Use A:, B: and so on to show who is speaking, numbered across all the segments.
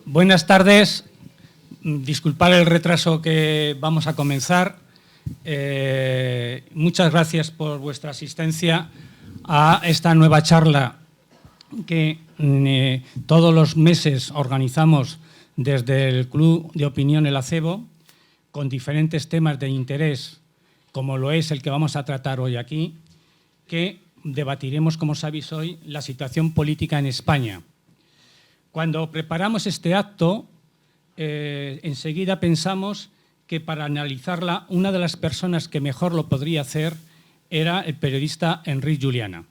A: Buenas tardes. Disculpad el retraso que vamos a comenzar. Muchas gracias por vuestra asistencia a esta nueva charla que todos los meses organizamos desde el Club de Opinión El Acebo, con diferentes temas de interés, como lo es el que vamos a tratar hoy aquí, que debatiremos, como sabéis hoy, la situación política en España. Cuando preparamos este acto, enseguida pensamos que para analizarla, una de las personas que mejor lo podría hacer era el periodista Enric Juliana,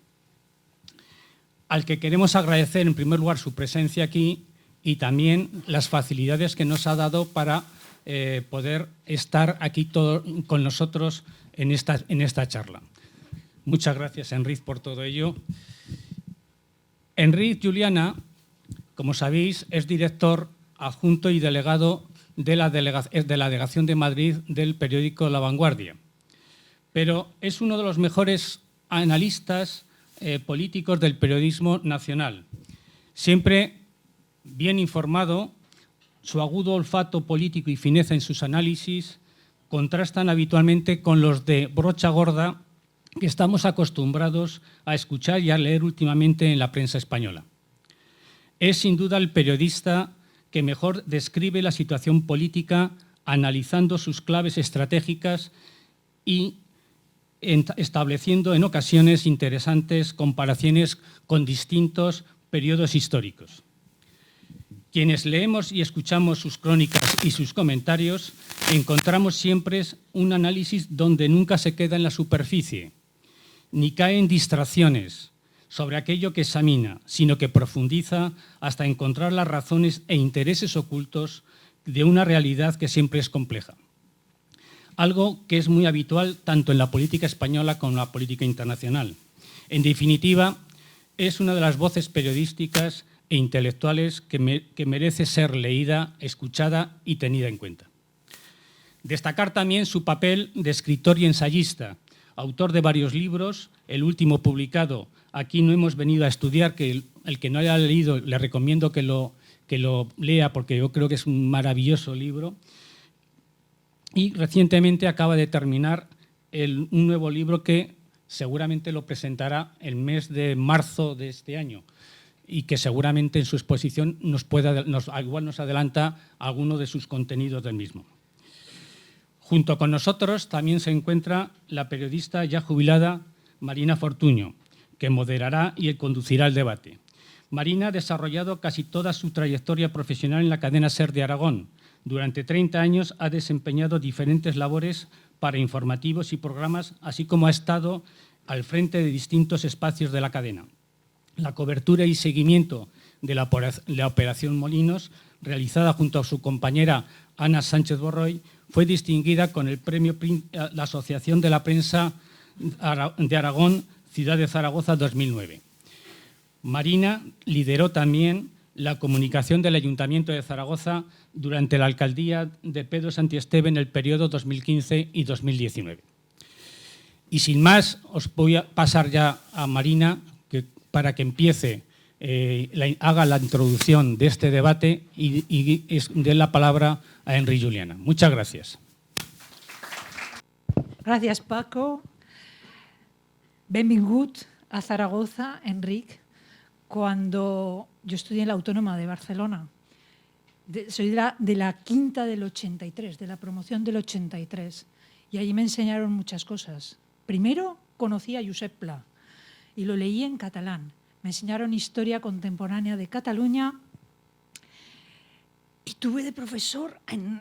A: al que queremos agradecer en primer lugar su presencia aquí y también las facilidades que nos ha dado para poder estar aquí con nosotros en esta charla. Muchas gracias, Enric, por todo ello. Enric Juliana, como sabéis, es director adjunto y delegado de la Delegación de Madrid del periódico La Vanguardia, pero es uno de los mejores analistas políticos del periodismo nacional. Siempre bien informado, su agudo olfato político y fineza en sus análisis contrastan habitualmente con los de brocha gorda que estamos acostumbrados a escuchar y a leer últimamente en la prensa española. Es sin duda el periodista que mejor describe la situación política analizando sus claves estratégicas y estableciendo en ocasiones interesantes comparaciones con distintos periodos históricos. Quienes leemos y escuchamos sus crónicas y sus comentarios encontramos siempre un análisis donde nunca se queda en la superficie, ni cae en distracciones sobre aquello que examina, sino que profundiza hasta encontrar las razones e intereses ocultos de una realidad que siempre es compleja. Algo que es muy habitual tanto en la política española como en la política internacional. En definitiva, es una de las voces periodísticas e intelectuales que merece ser leída, escuchada y tenida en cuenta. Destacar también su papel de escritor y ensayista, autor de varios libros, el último publicado, aquí no hemos venido a estudiar, que el que no haya leído le recomiendo que lo lea porque yo creo que es un maravilloso libro. Y recientemente acaba de terminar un nuevo libro que seguramente lo presentará el mes de marzo de este año y que seguramente en su exposición igual nos adelanta alguno de sus contenidos del mismo. Junto con nosotros también se encuentra la periodista ya jubilada Marina Fortuño, que moderará y conducirá el debate. Marina ha desarrollado casi toda su trayectoria profesional en la cadena SER de Aragón. Durante 30 años ha desempeñado diferentes labores para informativos y programas, así como ha estado al frente de distintos espacios de la cadena. La cobertura y seguimiento de la Operación Molinos, realizada junto a su compañera Ana Sánchez Borroy, fue distinguida con el premio la Asociación de la Prensa de Aragón, Ciudad de Zaragoza 2009. Marina lideró también la comunicación del Ayuntamiento de Zaragoza durante la alcaldía de Pedro Santiesteban en el periodo 2015 y 2019. Y sin más, os voy a pasar ya a Marina para que empiece, haga la introducción de este debate y dé la palabra a Enric Juliana. Muchas gracias.
B: Gracias, Paco. Benvingut a Zaragoza, Enric. Cuando yo estudié en la Autónoma de Barcelona, soy de la quinta del 83, de la promoción del 83, y allí me enseñaron muchas cosas. Primero conocí a Josep Pla y lo leí en catalán. Me enseñaron historia contemporánea de Cataluña y tuve de profesor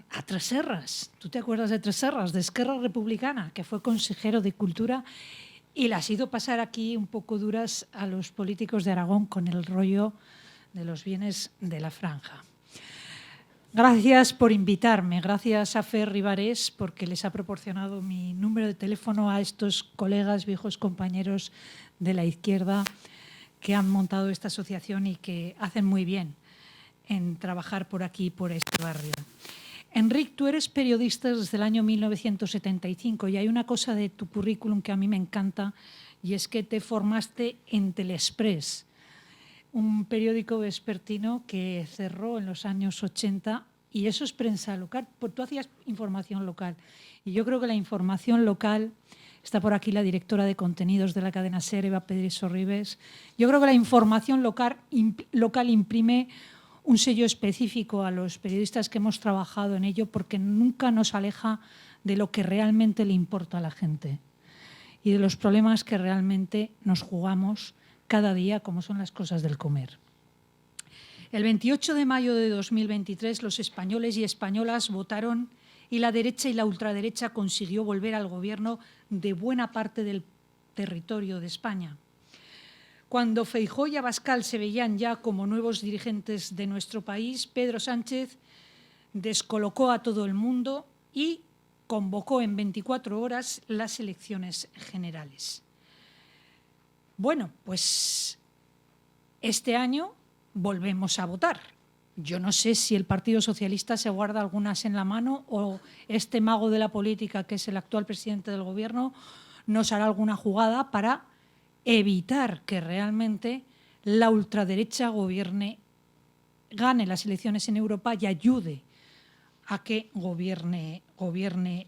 B: a Tresserras. ¿Tú te acuerdas de Tresserras, de Esquerra Republicana, que fue consejero de Cultura y las ha ido pasar aquí un poco duras a los políticos de Aragón con el rollo de los bienes de la franja? Gracias por invitarme, gracias a Fer Ribarés porque les ha proporcionado mi número de teléfono a estos colegas, viejos compañeros de la izquierda que han montado esta asociación y que hacen muy bien en trabajar por aquí, por este barrio. Enric, tú eres periodista desde el año 1975 y hay una cosa de tu currículum que a mí me encanta y es que te formaste en Telexpress. un periódico vespertino que cerró en los años 80, y eso es prensa local. Pues tú hacías información local. Y yo creo que la información local, está por aquí la directora de contenidos de la cadena SER, Eva Pedrizo Ribes, yo creo que la información local imprime un sello específico a los periodistas que hemos trabajado en ello, porque nunca nos aleja de lo que realmente le importa a la gente y de los problemas que realmente nos jugamos cada día, como son las cosas del comer. El 28 de mayo de 2023 los españoles y españolas votaron y la derecha y la ultraderecha consiguió volver al gobierno de buena parte del territorio de España. Cuando Feijóo y Abascal se veían ya como nuevos dirigentes de nuestro país, Pedro Sánchez descolocó a todo el mundo y convocó en 24 horas las elecciones generales. Bueno, pues este año volvemos a votar. Yo no sé si el Partido Socialista se guarda algunas en la mano o este mago de la política, que es el actual presidente del Gobierno, nos hará alguna jugada para evitar que realmente la ultraderecha gane las elecciones en Europa y ayude a que gobierne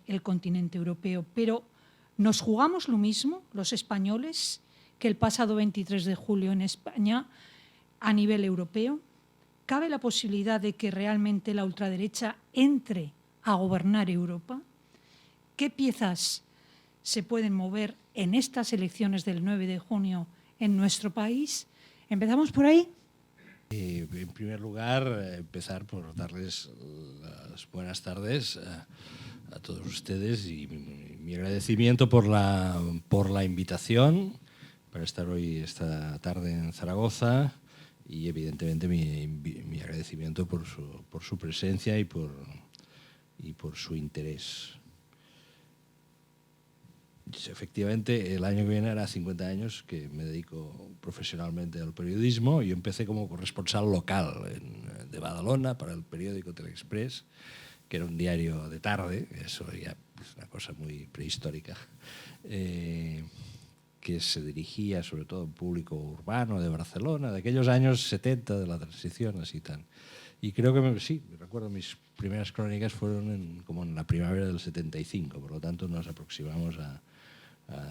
B: el continente europeo. Pero ¿nos jugamos lo mismo los españoles que el pasado 23 de julio en España a nivel europeo? ¿Cabe la posibilidad de que realmente la ultraderecha entre a gobernar Europa? ¿Qué piezas se pueden mover en estas elecciones del 9 de junio en nuestro país? ¿Empezamos por ahí?
C: En primer lugar, empezar por darles las buenas tardes a todos ustedes y mi agradecimiento por la invitación para estar hoy esta tarde en Zaragoza y evidentemente mi agradecimiento por su presencia y por su interés. Efectivamente, el año que viene hará 50 años que me dedico profesionalmente al periodismo. Yo empecé como corresponsal local de Badalona para el periódico Telexpress, que era un diario de tarde, eso ya es una cosa muy prehistórica, que se dirigía sobre todo a un público urbano de Barcelona, de aquellos años 70 de la transición, así tan. Y creo que sí, recuerdo mis primeras crónicas fueron como en la primavera del 75, por lo tanto nos aproximamos a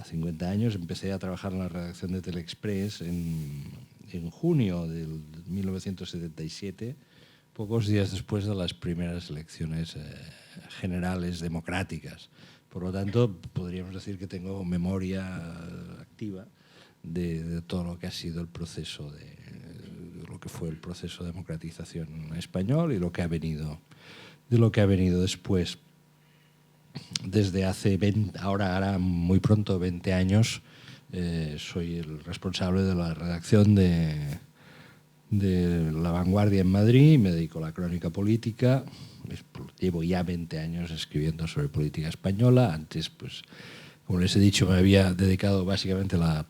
C: 50 años. Empecé a trabajar en la redacción de Telexpress en junio de 1977, pocos días después de las primeras elecciones generales democráticas. Por lo tanto, podríamos decir que tengo memoria activa de todo lo que ha sido el proceso de lo que fue el proceso de democratización español y lo que ha venido después. Desde hace ahora muy pronto 20 años soy el responsable de la redacción de La Vanguardia en Madrid, me dedico a la crónica política. Llevo ya 20 años escribiendo sobre política española. Antes, pues, como les he dicho, me había dedicado básicamente a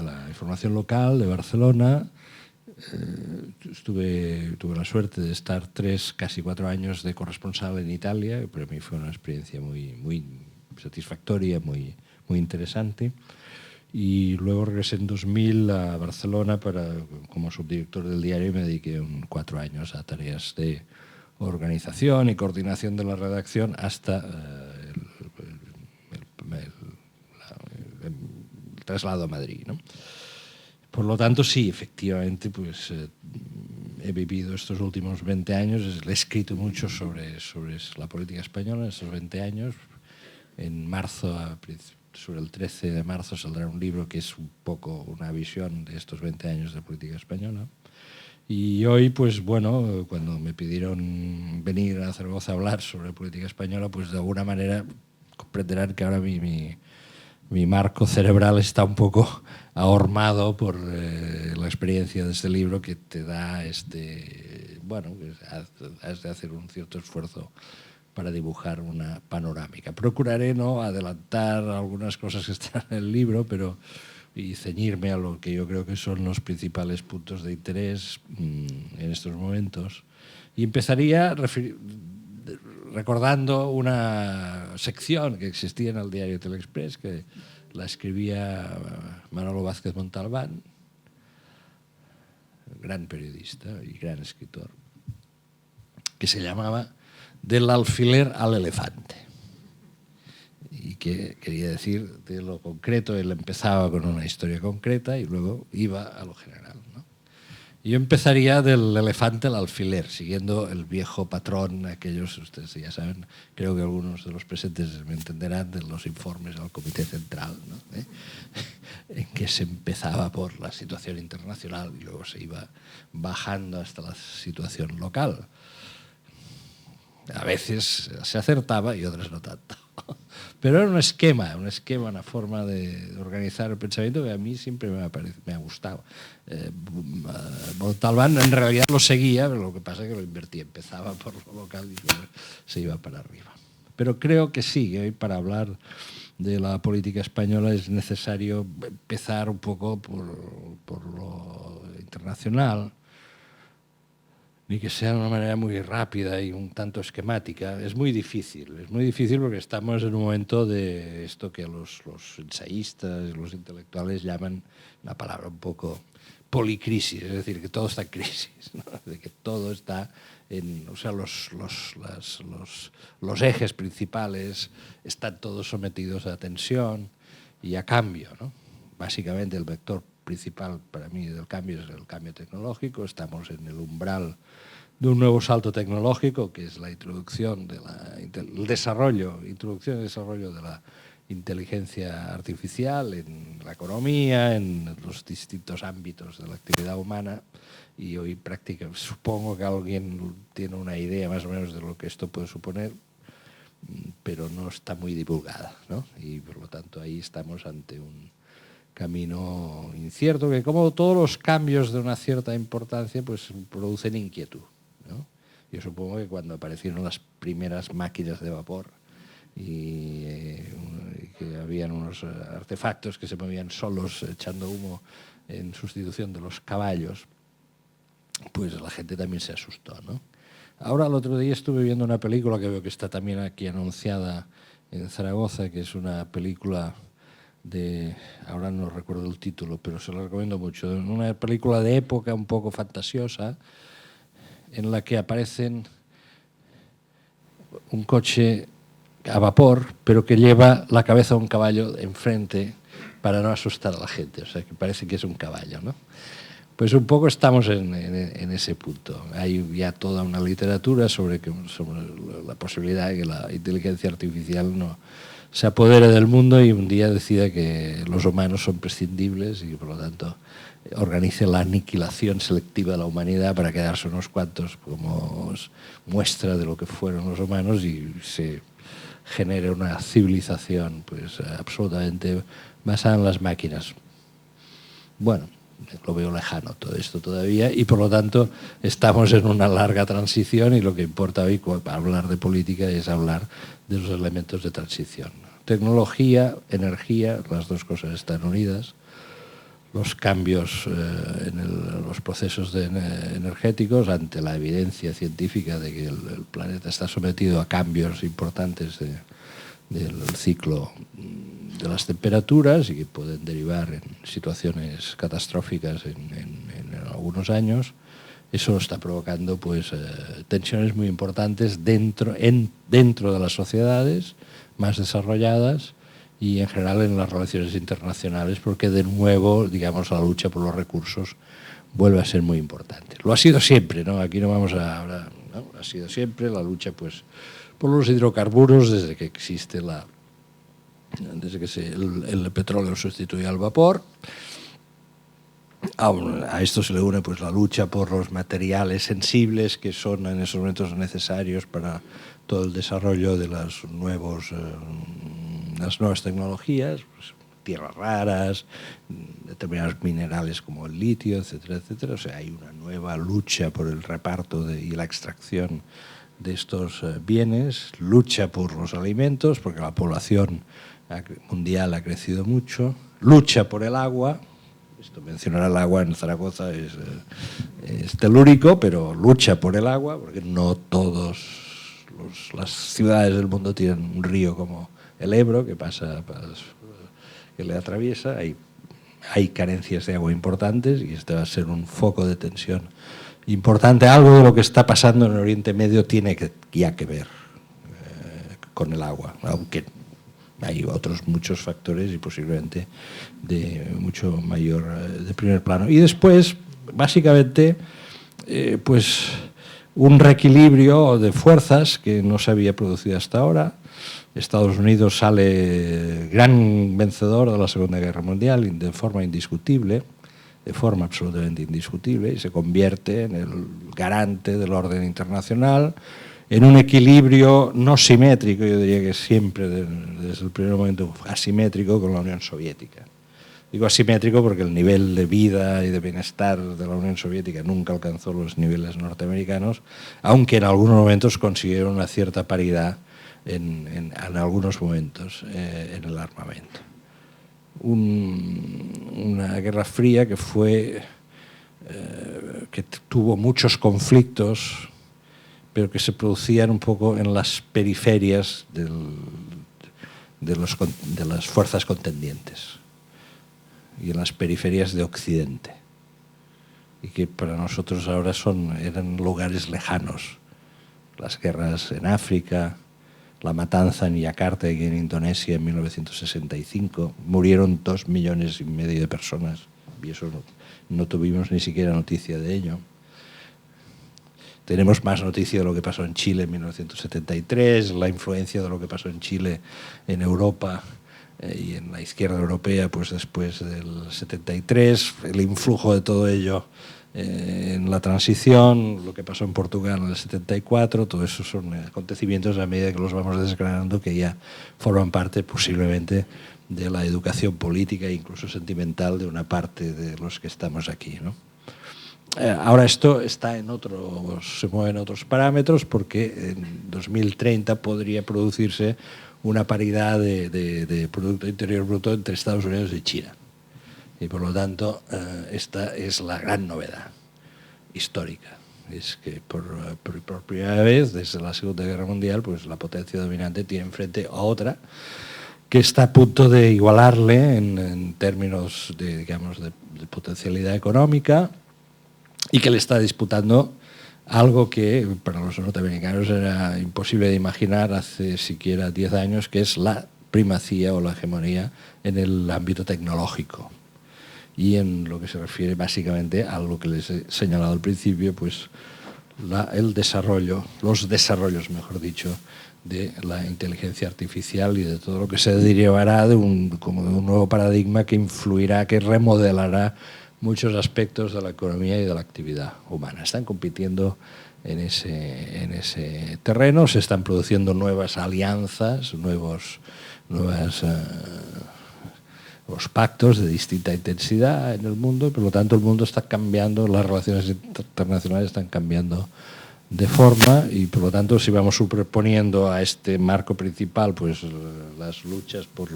C: la información local de Barcelona. Tuve la suerte de estar casi 4 años de corresponsal en Italia, que para mí fue una experiencia muy satisfactoria, muy interesante. Y luego regresé en 2000 a Barcelona como subdirector del diario y me dediqué 4 años a tareas de organización y coordinación de la redacción hasta el traslado a Madrid, ¿no? Por lo tanto, sí, efectivamente, pues he vivido estos últimos 20 años, he escrito mucho sobre la política española en estos 20 años. En marzo, sobre el 13 de marzo, saldrá un libro que es un poco una visión de estos 20 años de política española. Y hoy, pues bueno, cuando me pidieron venir a Zaragoza a hablar sobre política española, pues de alguna manera comprenderán que ahora mi marco cerebral está un poco ahormado por la experiencia de este libro que te da has de hacer un cierto esfuerzo para dibujar una panorámica. Procuraré no adelantar algunas cosas que están en el libro, y ceñirme a lo que yo creo que son los principales puntos de interés en estos momentos. Y empezaría recordando una sección que existía en el diario Telexpress, que la escribía Manolo Vázquez Montalbán, gran periodista y gran escritor, que se llamaba Del alfiler al elefante. Y que quería decir de lo concreto, él empezaba con una historia concreta y luego iba a lo general, ¿no? Yo empezaría del elefante al alfiler, siguiendo el viejo patrón, aquellos, ustedes ya saben, creo que algunos de los presentes me entenderán, de los informes al Comité Central, ¿no? En que se empezaba por la situación internacional y luego se iba bajando hasta la situación local. A veces se acertaba y otras no tanto. Pero era un esquema, una forma de organizar el pensamiento que a mí siempre me ha gustado. Montalbán en realidad lo seguía, pero lo que pasa es que lo invertía. Empezaba por lo local y luego se iba para arriba. Pero creo que sí, que hoy para hablar de la política española es necesario empezar un poco por lo internacional, ni que sea de una manera muy rápida y un tanto esquemática. Es muy difícil porque estamos en un momento de esto que los ensayistas y los intelectuales llaman, una palabra un poco policrisis, es decir, que todo está en crisis, ¿no? De que todo está en, o sea, los ejes principales están todos sometidos a tensión y a cambio, ¿no? Básicamente el vector principal para mí del cambio es el cambio tecnológico. Estamos en el umbral de un nuevo salto tecnológico, que es la introducción de introducción y desarrollo de la inteligencia artificial en la economía, en los distintos ámbitos de la actividad humana. Y hoy prácticamente, supongo que alguien tiene una idea más o menos de lo que esto puede suponer, pero no está muy divulgada, ¿no? Y por lo tanto ahí estamos ante un camino incierto que, como todos los cambios de una cierta importancia, pues producen inquietud, ¿no? Yo supongo que cuando aparecieron las primeras máquinas de vapor y que habían unos artefactos que se movían solos echando humo en sustitución de los caballos, pues la gente también se asustó, ¿no? Ahora, el otro día estuve viendo una película que veo que está también aquí anunciada en Zaragoza, que es una película ahora no recuerdo el título, pero se lo recomiendo mucho, una película de época un poco fantasiosa en la que aparecen un coche a vapor, pero que lleva la cabeza de un caballo enfrente para no asustar a la gente, o sea que parece que es un caballo, ¿no? Pues un poco estamos en ese punto. Hay ya toda una literatura sobre la posibilidad de que la inteligencia artificial no se apodere del mundo y un día decida que los humanos son prescindibles y por lo tanto organice la aniquilación selectiva de la humanidad para quedarse unos cuantos como muestra de lo que fueron los humanos y se genere una civilización pues absolutamente basada en las máquinas. Bueno, lo veo lejano todo esto todavía y por lo tanto estamos en una larga transición y lo que importa hoy para hablar de política es hablar de los elementos de transición. Tecnología, energía, las dos cosas están unidas. Los cambios en los procesos energéticos ante la evidencia científica de que el planeta está sometido a cambios importantes del ciclo de las temperaturas y que pueden derivar en situaciones catastróficas en algunos años. Eso está provocando pues, tensiones muy importantes dentro de las sociedades más desarrolladas y en general en las relaciones internacionales, porque de nuevo, digamos, la lucha por los recursos vuelve a ser muy importante. Lo ha sido siempre, ¿no? Aquí no vamos a hablar, ¿no? Ha sido siempre la lucha pues, por los hidrocarburos desde que existe desde que el petróleo sustituye al vapor. A esto se le une pues, la lucha por los materiales sensibles que son en esos momentos necesarios para todo el desarrollo de las nuevas tecnologías, pues, tierras raras, determinados minerales como el litio, etcétera, etcétera. O sea, hay una nueva lucha por el reparto y la extracción de estos bienes, lucha por los alimentos, porque la población mundial ha crecido mucho, lucha por el agua. Esto mencionar el agua en Zaragoza es telúrico, pero lucha por el agua, porque no todas las ciudades del mundo tienen un río como el Ebro, que le atraviesa. Hay hay carencias de agua importantes y este va a ser un foco de tensión importante. Algo de lo que está pasando en el Oriente Medio tiene ya que ver con el agua, aunque hay otros muchos factores y posiblemente de mucho mayor, de primer plano. Y después, básicamente, pues un reequilibrio de fuerzas que no se había producido hasta ahora. Estados Unidos sale gran vencedor de la Segunda Guerra Mundial de forma indiscutible, de forma absolutamente indiscutible, y se convierte en el garante del orden internacional, en un equilibrio no simétrico, yo diría que siempre desde el primer momento asimétrico con la Unión Soviética. Digo asimétrico porque el nivel de vida y de bienestar de la Unión Soviética nunca alcanzó los niveles norteamericanos, aunque en algunos momentos consiguieron una cierta paridad en algunos momentos en el armamento. Una guerra fría que tuvo muchos conflictos, pero que se producían un poco en las periferias de las fuerzas contendientes y en las periferias de Occidente, y que para nosotros ahora eran lugares lejanos. Las guerras en África, la matanza en Yakarta y en Indonesia en 1965, murieron 2,5 millones de personas, y eso no tuvimos ni siquiera noticia de ello. Tenemos más noticia de lo que pasó en Chile en 1973, la influencia de lo que pasó en Chile en Europa y en la izquierda europea pues después del 73, el influjo de todo ello en la transición, lo que pasó en Portugal en el 74, todo eso son acontecimientos a medida que los vamos desgranando que ya forman parte posiblemente de la educación política e incluso sentimental de una parte de los que estamos aquí, ¿no? Ahora esto está se mueve en otros parámetros porque en 2030 podría producirse una paridad de Producto Interior Bruto entre Estados Unidos y China. Y por lo tanto, esta es la gran novedad histórica. Es que por primera vez desde la Segunda Guerra Mundial, pues la potencia dominante tiene enfrente a otra que está a punto de igualarle en términos de potencialidad económica, y que le está disputando algo que para los norteamericanos era imposible de imaginar hace siquiera 10 años, que es la primacía o la hegemonía en el ámbito tecnológico. Y en lo que se refiere básicamente a lo que les he señalado al principio, pues los desarrollos, mejor dicho, de la inteligencia artificial y de todo lo que se derivará de un nuevo paradigma que influirá, que remodelará muchos aspectos de la economía y de la actividad humana. Están compitiendo en ese terreno, se están produciendo nuevas alianzas, nuevos pactos de distinta intensidad en el mundo, y por lo tanto el mundo está cambiando, las relaciones internacionales están cambiando de forma, y por lo tanto si vamos superponiendo a este marco principal pues las luchas por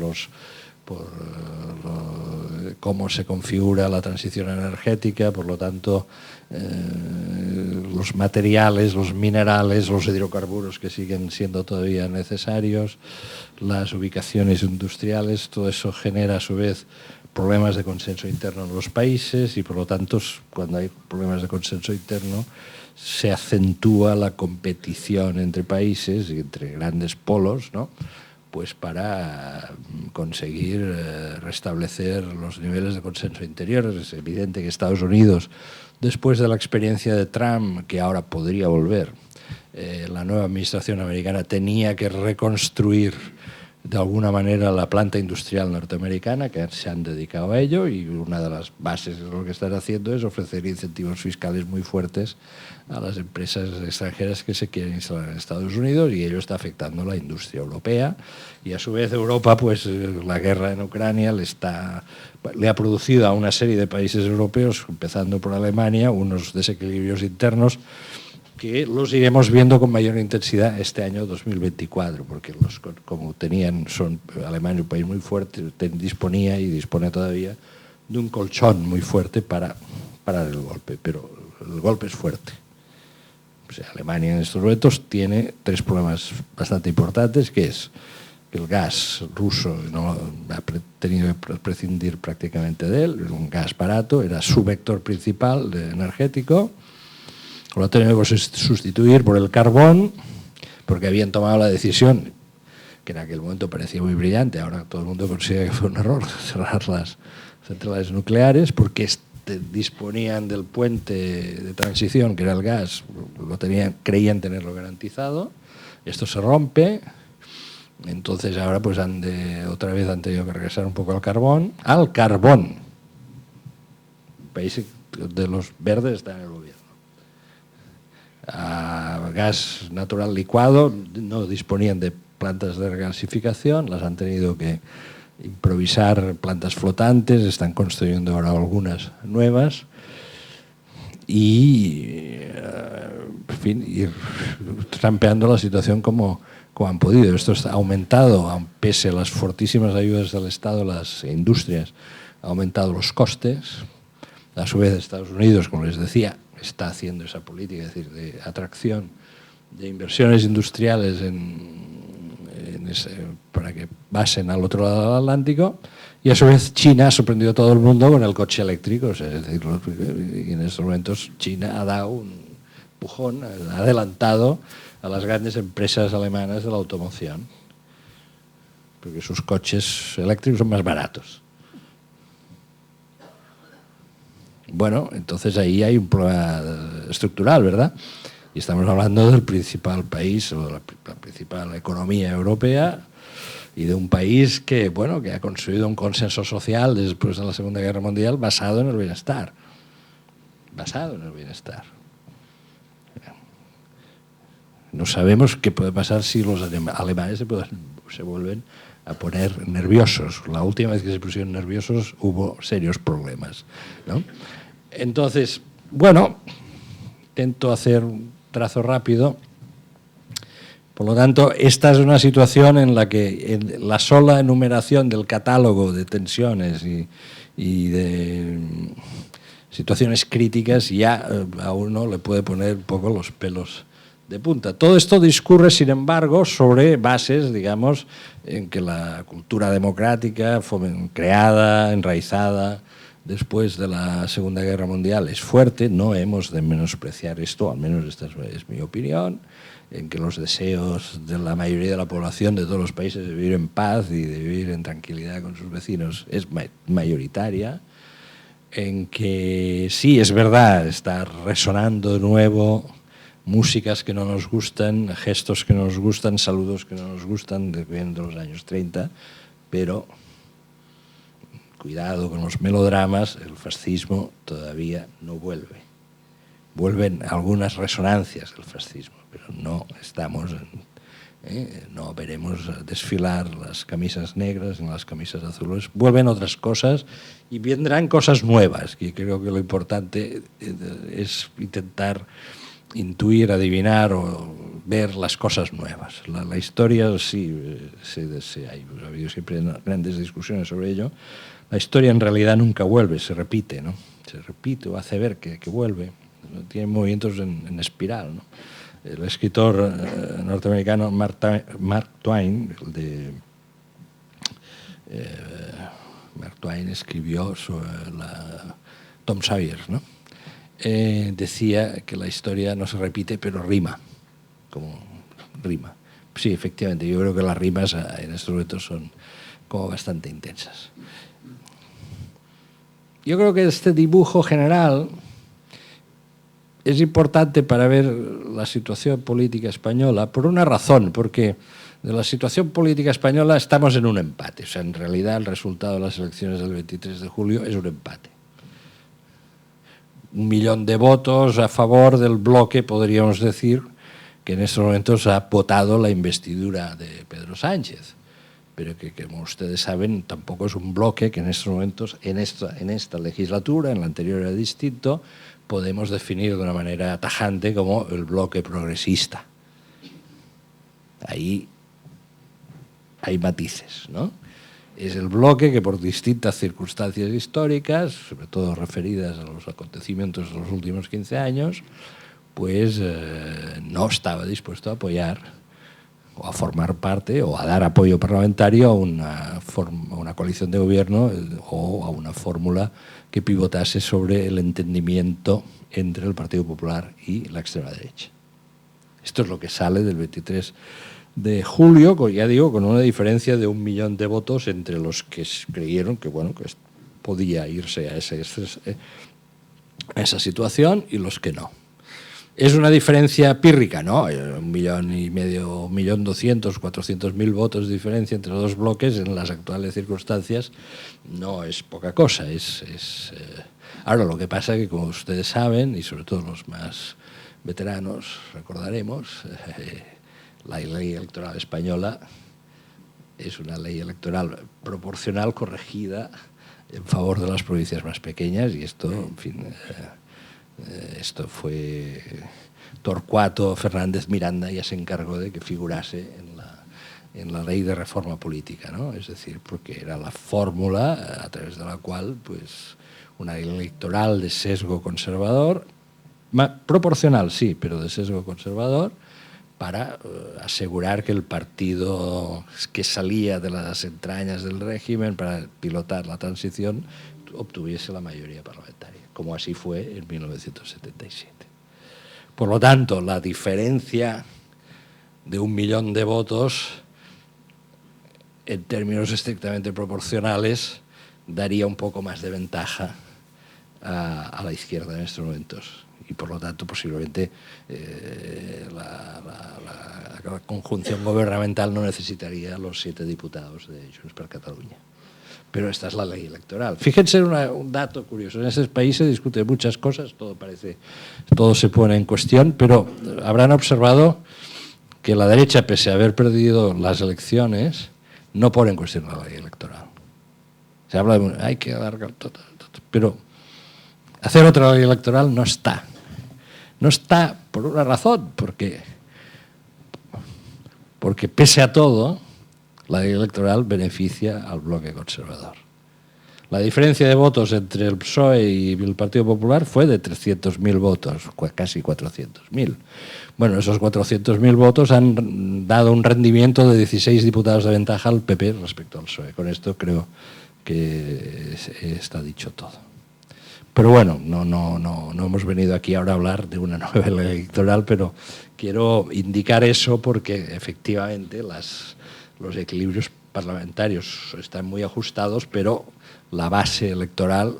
C: cómo se configura la transición energética, por lo tanto los materiales, los minerales, los hidrocarburos que siguen siendo todavía necesarios, las ubicaciones industriales, todo eso genera a su vez problemas de consenso interno en los países, y por lo tanto cuando hay problemas de consenso interno se acentúa la competición entre países y entre grandes polos, ¿no? Pues para conseguir restablecer los niveles de consenso interior. Es evidente que Estados Unidos, después de la experiencia de Trump, que ahora podría volver, la nueva administración americana tenía que reconstruir de alguna manera la planta industrial norteamericana, que se han dedicado a ello, y una de las bases de lo que están haciendo es ofrecer incentivos fiscales muy fuertes a las empresas extranjeras que se quieren instalar en Estados Unidos, y ello está afectando a la industria europea, y a su vez Europa, pues la guerra en Ucrania le ha producido a una serie de países europeos, empezando por Alemania, unos desequilibrios internos que los iremos viendo con mayor intensidad este año 2024, porque como Alemania, un país muy fuerte, disponía y dispone todavía de un colchón muy fuerte para parar el golpe, pero el golpe es fuerte. O sea, Alemania en estos momentos tiene 3 problemas bastante importantes, que es que el gas ruso no ha tenido que prescindir prácticamente de él, era un gas barato, era su vector principal energético, lo ha tenido que sustituir por el carbón, porque habían tomado la decisión, que en aquel momento parecía muy brillante, ahora todo el mundo considera que fue un error cerrar las centrales nucleares, porque disponían del puente de transición, que era el gas, creían tenerlo garantizado, esto se rompe. Entonces ahora pues otra vez han tenido que regresar un poco al carbón. El país de los verdes está en el gobierno. Gas natural licuado, no disponían de plantas de regasificación, las han tenido que improvisar plantas flotantes, están construyendo ahora algunas nuevas y, en fin, ir trampeando la situación como han podido. Esto ha aumentado, pese a las fortísimas ayudas del Estado, las industrias, ha aumentado los costes. A su vez, Estados Unidos, como les decía, está haciendo esa política, es decir, de atracción de inversiones industriales para que pasen al otro lado del Atlántico, y a su vez China ha sorprendido a todo el mundo con el coche eléctrico. O sea, es decir, en estos momentos China ha dado un empujón, ha adelantado a las grandes empresas alemanas de la automoción, porque sus coches eléctricos son más baratos. Bueno, entonces ahí hay un problema estructural, ¿verdad? Y estamos hablando del principal país, o de la principal economía europea, y de un país que, bueno, que ha construido un consenso social después de la Segunda Guerra Mundial basado en el bienestar. Basado en el bienestar. No sabemos qué puede pasar si los alemanes se vuelven a poner nerviosos. La última vez que se pusieron nerviosos hubo serios problemas, ¿no? Entonces, bueno, intento hacer un trazo rápido. Por lo tanto, esta es una situación en la que la sola enumeración del catálogo de tensiones y de situaciones críticas ya a uno le puede poner un poco los pelos de punta. Todo esto discurre, sin embargo, sobre bases, digamos, en que la cultura democrática creada, enraizada después de la Segunda Guerra Mundial es fuerte. No hemos de menospreciar esto, al menos esta es mi opinión, en que los deseos de la mayoría de la población de todos los países de vivir en paz y de vivir en tranquilidad con sus vecinos es mayoritaria, en que sí, es verdad, está resonando de nuevo músicas que no nos gustan, gestos que no nos gustan, saludos que no nos gustan, de los años 30, pero cuidado con los melodramas, el fascismo todavía no vuelve. Vuelven algunas resonancias del fascismo, pero no estamos no veremos desfilar las camisas negras en las camisas azules. Vuelven otras cosas y vendrán cosas nuevas, que creo que lo importante es intentar intuir, adivinar o ver las cosas nuevas. La historia, sí, ha habido siempre grandes discusiones sobre ello. La historia en realidad nunca vuelve, se repite, ¿no? Se repite o hace ver que vuelve. Tiene movimientos en espiral, ¿no? El escritor norteamericano Mark Twain, Mark Twain escribió sobre Tom Sawyer, ¿no? Decía que la historia no se repite, pero rima, como rima. Sí, efectivamente, yo creo que las rimas en estos momentos son como bastante intensas. Yo creo que este dibujo general es importante para ver la situación política española por una razón, porque de la situación política española estamos en un empate. O sea, en realidad el resultado de las elecciones del 23 de julio es un empate. 1 millón de votos a favor del bloque, podríamos decir, que en estos momentos ha votado la investidura de Pedro Sánchez, pero que, como ustedes saben, tampoco es un bloque que en estos momentos, en esta legislatura, en la anterior era distinto, podemos definir de una manera tajante como el bloque progresista. Ahí hay matices, ¿no? Es el bloque que por distintas circunstancias históricas, sobre todo referidas a los acontecimientos de los últimos 15 años, pues no estaba dispuesto a apoyar o a formar parte o a dar apoyo parlamentario a una coalición de gobierno o a una fórmula que pivotase sobre el entendimiento entre el Partido Popular y la extrema derecha. Esto es lo que sale del 23 de julio, ya digo, con una diferencia de 1 millón de votos entre los que creyeron que, bueno, que podía irse a esa situación y los que no. ¿Es una diferencia pírrica? No, 1,5 millones, 1.200.000, 400.000 votos de diferencia entre los dos bloques en las actuales circunstancias no es poca cosa. Ahora, lo que pasa es que, como ustedes saben, y sobre todo los más veteranos recordaremos, la ley electoral española es una ley electoral proporcional corregida en favor de las provincias más pequeñas, y esto, en fin, esto fue Torcuato Fernández Miranda, ya se encargó de que figurase en la ley de reforma política, ¿no? Es decir, porque era la fórmula a través de la cual, pues, una ley electoral de sesgo conservador, proporcional sí, pero de sesgo conservador, para asegurar que el partido que salía de las entrañas del régimen para pilotar la transición obtuviese la mayoría parlamentaria, como así fue en 1977. Por lo tanto, la diferencia de 1 millón de votos, en términos estrictamente proporcionales, daría un poco más de ventaja a la izquierda en estos momentos. Y por lo tanto, posiblemente la conjunción gubernamental no necesitaría los 7 diputados de Junts per Catalunya. Pero esta es la ley electoral. Fíjense un dato curioso. En ese país se discute muchas cosas, todo se pone en cuestión, pero habrán observado que la derecha, pese a haber perdido las elecciones, no pone en cuestión la ley electoral. Se habla de hay que alargar todo, pero hacer otra ley electoral no está. No está por una razón, porque pese a todo, la ley electoral beneficia al bloque conservador. La diferencia de votos entre el PSOE y el Partido Popular fue de 300.000 votos, casi 400.000. Bueno, esos 400.000 votos han dado un rendimiento de 16 diputados de ventaja al PP respecto al PSOE. Con esto creo que está dicho todo. Pero bueno, no hemos venido aquí ahora a hablar de una nueva ley electoral, pero quiero indicar eso porque efectivamente los equilibrios parlamentarios están muy ajustados, pero la base electoral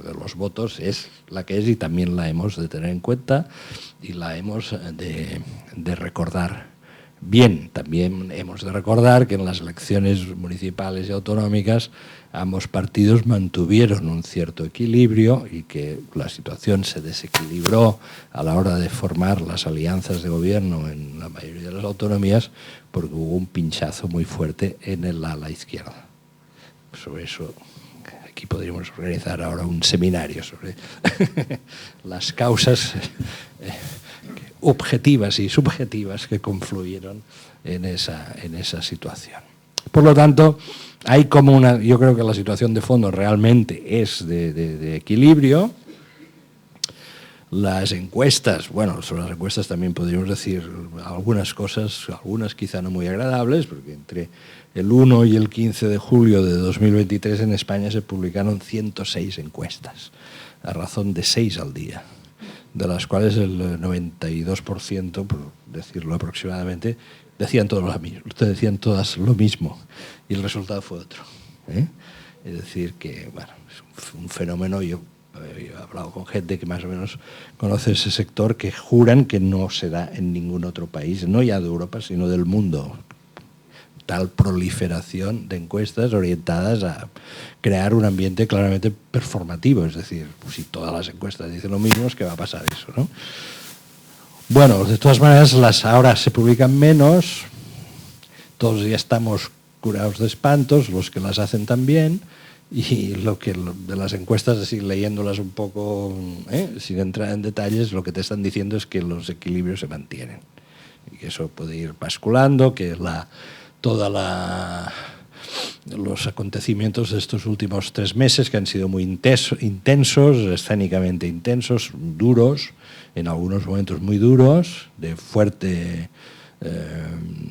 C: de los votos es la que es y también la hemos de tener en cuenta y la hemos de recordar bien. También hemos de recordar que en las elecciones municipales y autonómicas ambos partidos mantuvieron un cierto equilibrio y que la situación se desequilibró a la hora de formar las alianzas de gobierno en la mayoría de las autonomías porque hubo un pinchazo muy fuerte en el ala izquierda. Sobre eso, aquí podríamos organizar ahora un seminario sobre las causas objetivas y subjetivas que confluyeron en esa situación. Por lo tanto, hay como yo creo que la situación de fondo realmente es de equilibrio. Las encuestas, bueno, sobre las encuestas también podríamos decir algunas cosas, algunas quizá no muy agradables, porque entre el 1 y el 15 de julio de 2023 en España se publicaron 106 encuestas, a razón de 6 al día, de las cuales el 92%, por decirlo aproximadamente, decían todas lo mismo y el resultado fue otro. Es decir, que bueno, es un fenómeno. Yo he hablado con gente que más o menos conoce ese sector, que juran que no se da en ningún otro país, no ya de Europa, sino del mundo. Tal proliferación de encuestas orientadas a crear un ambiente claramente performativo. Es decir, si todas las encuestas dicen lo mismo, es que va a pasar eso, ¿no? Bueno, de todas maneras, ahora se publican menos, todos ya estamos curados de espantos, los que las hacen también, y de las encuestas, así leyéndolas un poco, sin entrar en detalles, lo que te están diciendo es que los equilibrios se mantienen, y que eso puede ir basculando, que los acontecimientos de estos últimos 3 meses, que han sido muy intensos, escénicamente intensos, duros, en algunos momentos muy duros, de fuerte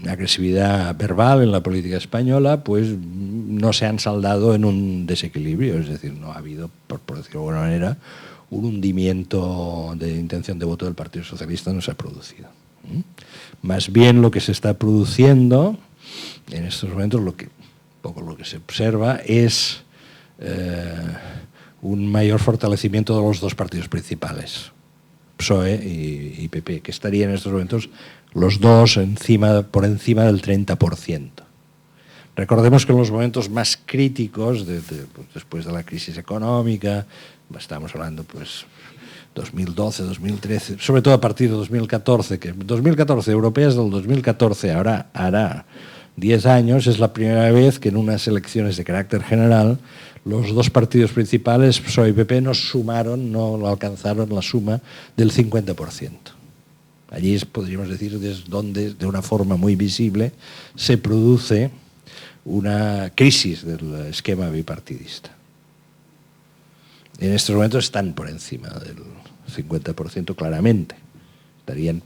C: agresividad verbal en la política española, pues no se han saldado en un desequilibrio, es decir, no ha habido, por decirlo de alguna manera, un hundimiento de intención de voto del Partido Socialista, no se ha producido. Más bien lo que se está produciendo en estos momentos, lo que se observa es un mayor fortalecimiento de los dos partidos principales, PSOE y PP, que estarían en estos momentos los dos por encima del 30%. Recordemos que en los momentos más críticos, pues, después de la crisis económica, estamos hablando pues 2012, 2013, sobre todo a partir de 2014, que 2014, europeas del 2014, ahora hará 10 años, es la primera vez que en unas elecciones de carácter general los dos partidos principales, PSOE y PP, no alcanzaron la suma del 50%. Allí podríamos decir desde donde, de una forma muy visible, se produce una crisis del esquema bipartidista. En estos momentos están por encima del 50% claramente. Estarían,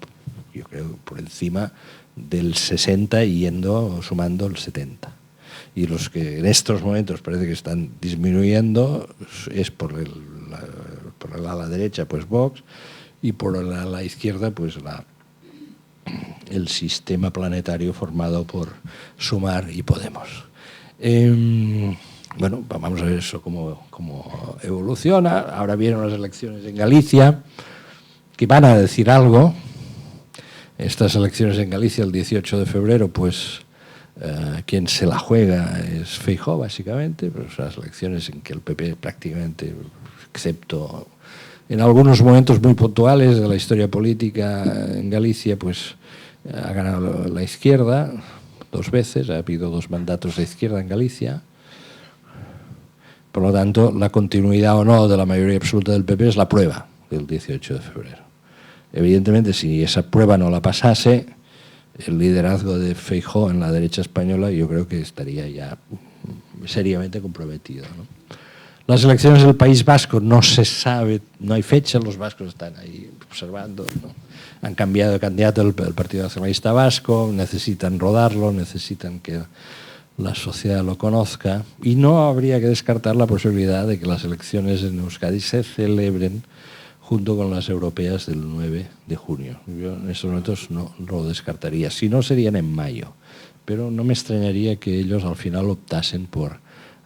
C: yo creo, por encima del 60% y sumando el 70%. Y los que en estos momentos parece que están disminuyendo es por el ala derecha, pues Vox, y por el ala izquierda, pues el sistema planetario formado por Sumar y Podemos. Bueno, vamos a ver eso cómo evoluciona. Ahora vienen las elecciones en Galicia, que van a decir algo. Estas elecciones en Galicia, el 18 de febrero, pues quien se la juega es Feijóo, básicamente, pero son las elecciones en que el PP prácticamente, excepto en algunos momentos muy puntuales de la historia política en Galicia, pues ha ganado la izquierda 2 veces, ha habido 2 mandatos de izquierda en Galicia. Por lo tanto, la continuidad o no de la mayoría absoluta del PP es la prueba del 18 de febrero. Evidentemente, si esa prueba no la pasase, el liderazgo de Feijóo en la derecha española yo creo que estaría ya seriamente comprometido, ¿no? Las elecciones del País Vasco no se sabe, no hay fecha, los vascos están ahí observando, ¿no? Han cambiado de candidato el Partido Nacionalista Vasco, necesitan rodarlo, necesitan que la sociedad lo conozca, y no habría que descartar la posibilidad de que las elecciones en Euskadi se celebren junto con las europeas del 9 de junio. Yo en estos momentos no lo descartaría. Si no, serían en mayo. Pero no me extrañaría que ellos al final optasen por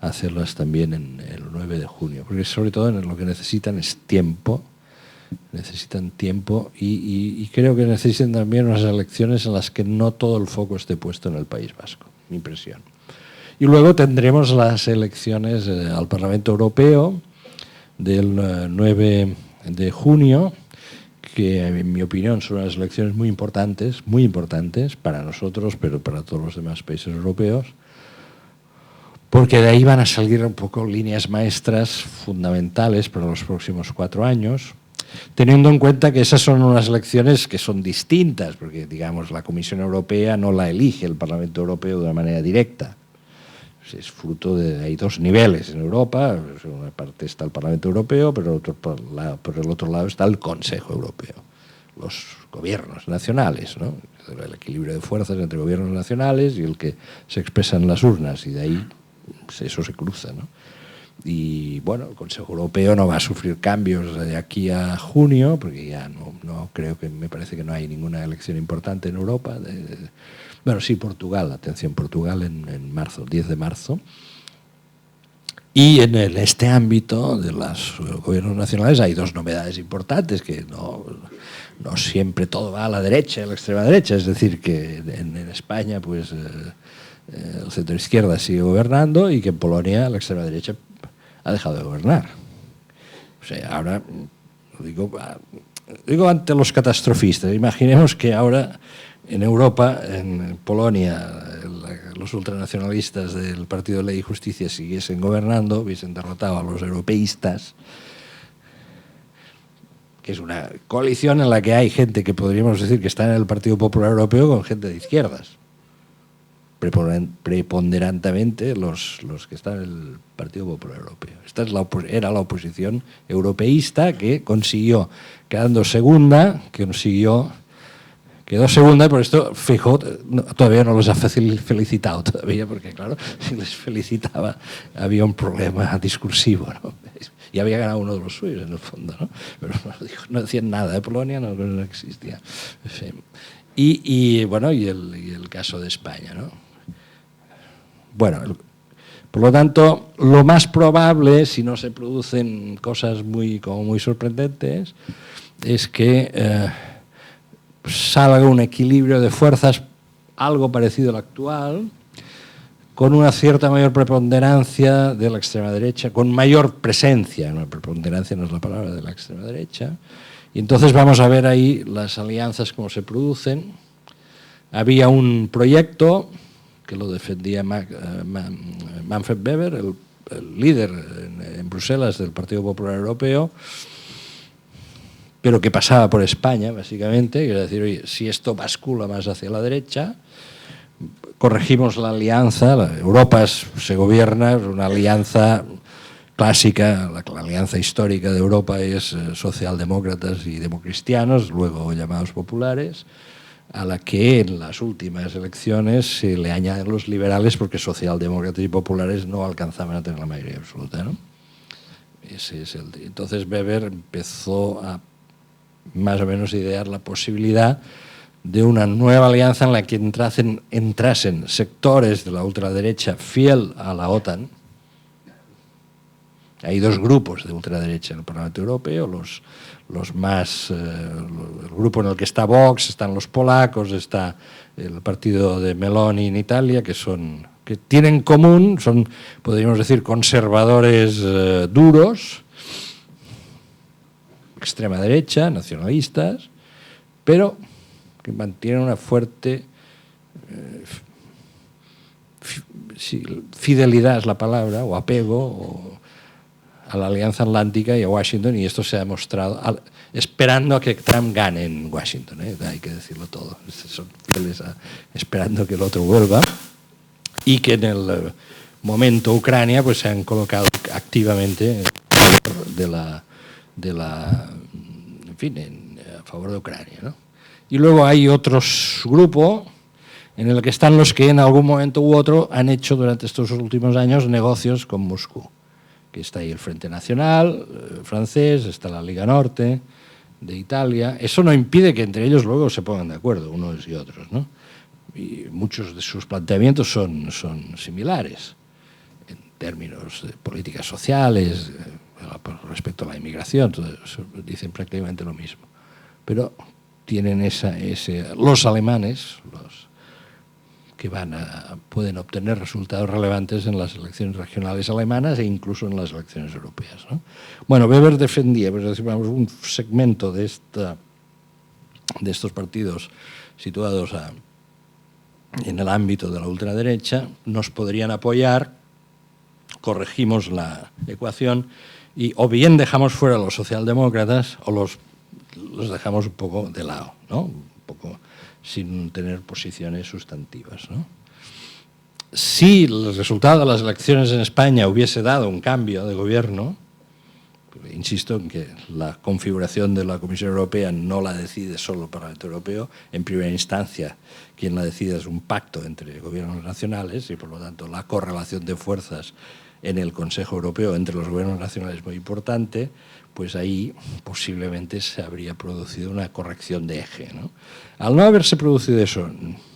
C: hacerlas también en el 9 de junio. Porque sobre todo lo que necesitan es tiempo. Necesitan tiempo y creo que necesitan también unas elecciones en las que no todo el foco esté puesto en el País Vasco. Mi impresión. Y luego tendremos las elecciones al Parlamento Europeo del 9 de junio, que en mi opinión son unas elecciones muy importantes para nosotros, pero para todos los demás países europeos, porque de ahí van a salir un poco líneas maestras fundamentales para los próximos 4 años, teniendo en cuenta que esas son unas elecciones que son distintas, porque digamos la Comisión Europea no la elige el Parlamento Europeo de una manera directa. Es fruto hay 2 niveles en Europa. Por una parte está el Parlamento Europeo, pero por el otro lado está el Consejo Europeo, los gobiernos nacionales, ¿no? El equilibrio de fuerzas entre gobiernos nacionales y el que se expresa en las urnas, y de ahí eso se cruza, ¿no? Y bueno, el Consejo Europeo no va a sufrir cambios de aquí a junio, porque ya no creo que, me parece que no hay ninguna elección importante en Europa. Bueno, sí, Portugal, atención, Portugal en marzo, el 10 de marzo. Y en este ámbito de los gobiernos nacionales hay 2 novedades importantes, que no siempre todo va a la derecha, a la extrema derecha. Es decir, que en España pues el centro izquierda sigue gobernando y que en Polonia la extrema derecha ha dejado de gobernar. O sea, ahora, digo ante los catastrofistas, imaginemos que ahora en Europa, en Polonia, los ultranacionalistas del Partido de Ley y Justicia siguiesen gobernando, hubiesen derrotado a los europeístas, que es una coalición en la que hay gente que podríamos decir que está en el Partido Popular Europeo con gente de izquierdas. Preponderantemente los que están en el Partido Popular Europeo. Esta era la oposición europeísta que consiguió, quedando segunda, que quedó segunda, por esto Feijóo todavía no los ha felicitado todavía, porque claro, si les felicitaba había un problema discursivo, ¿no? Y había ganado uno de los suyos en el fondo, ¿no? Pero no decían nada de Polonia, no existía. En fin. Y bueno, y el caso de España, ¿no? Bueno, por lo tanto, lo más probable, si no se producen cosas muy sorprendentes, es que salga un equilibrio de fuerzas algo parecido al actual, con una cierta mayor preponderancia de la extrema derecha, con mayor presencia, no, preponderancia no es la palabra, de la extrema derecha, y entonces vamos a ver ahí las alianzas cómo se producen. Había un proyecto que lo defendía Manfred Weber, el líder en Bruselas del Partido Popular Europeo, pero que pasaba por España, básicamente, quiere decir, oye, si esto bascula más hacia la derecha, corregimos la alianza, Europa se gobierna, es una alianza clásica, la alianza histórica de Europa es socialdemócratas y democristianos, luego llamados populares, a la que en las últimas elecciones se le añaden los liberales porque socialdemócratas y populares no alcanzaban a tener la mayoría absoluta, ¿no? Entonces Weber empezó a más o menos idear la posibilidad de una nueva alianza en la que entrasen sectores de la ultraderecha fiel a la OTAN. Hay dos grupos de ultraderecha en el Parlamento Europeo, los más, el grupo en el que está Vox, están los polacos, está el partido de Meloni en Italia, que tienen en común, son, podríamos decir, conservadores duros, extrema derecha, nacionalistas, pero que mantienen una fuerte fidelidad, es la palabra, o apego a la Alianza Atlántica y a Washington, y esto se ha demostrado esperando a que Trump gane en Washington, hay que decirlo todo, son fieles esperando que el otro vuelva, y que en el momento Ucrania pues se han colocado activamente a favor de Ucrania, ¿no? Y luego hay otros grupos en el que están los que en algún momento u otro han hecho durante estos últimos años negocios con Moscú, que está ahí el Frente Nacional francés, está la Liga Norte de Italia. Eso no impide que entre ellos luego se pongan de acuerdo unos y otros, ¿no? Y muchos de sus planteamientos son similares en términos de políticas sociales, respecto a la inmigración, todo eso, dicen prácticamente lo mismo. Pero tienen los alemanes, los que pueden obtener resultados relevantes en las elecciones regionales alemanas e incluso en las elecciones europeas, ¿no? Bueno, Weber defendía, pues decimos, un segmento de estos partidos situados en el ámbito de la ultraderecha, nos podrían apoyar, corregimos la ecuación y o bien dejamos fuera a los socialdemócratas o los dejamos un poco de lado, ¿no? Un poco sin tener posiciones sustantivas, ¿no? Si el resultado de las elecciones en España hubiese dado un cambio de gobierno, insisto en que la configuración de la Comisión Europea no la decide solo el Parlamento Europeo, en primera instancia quien la decide es un pacto entre gobiernos nacionales y por lo tanto la correlación de fuerzas en el Consejo Europeo entre los gobiernos nacionales es muy importante, pues ahí posiblemente se habría producido una corrección de eje, ¿no? Al no haberse producido eso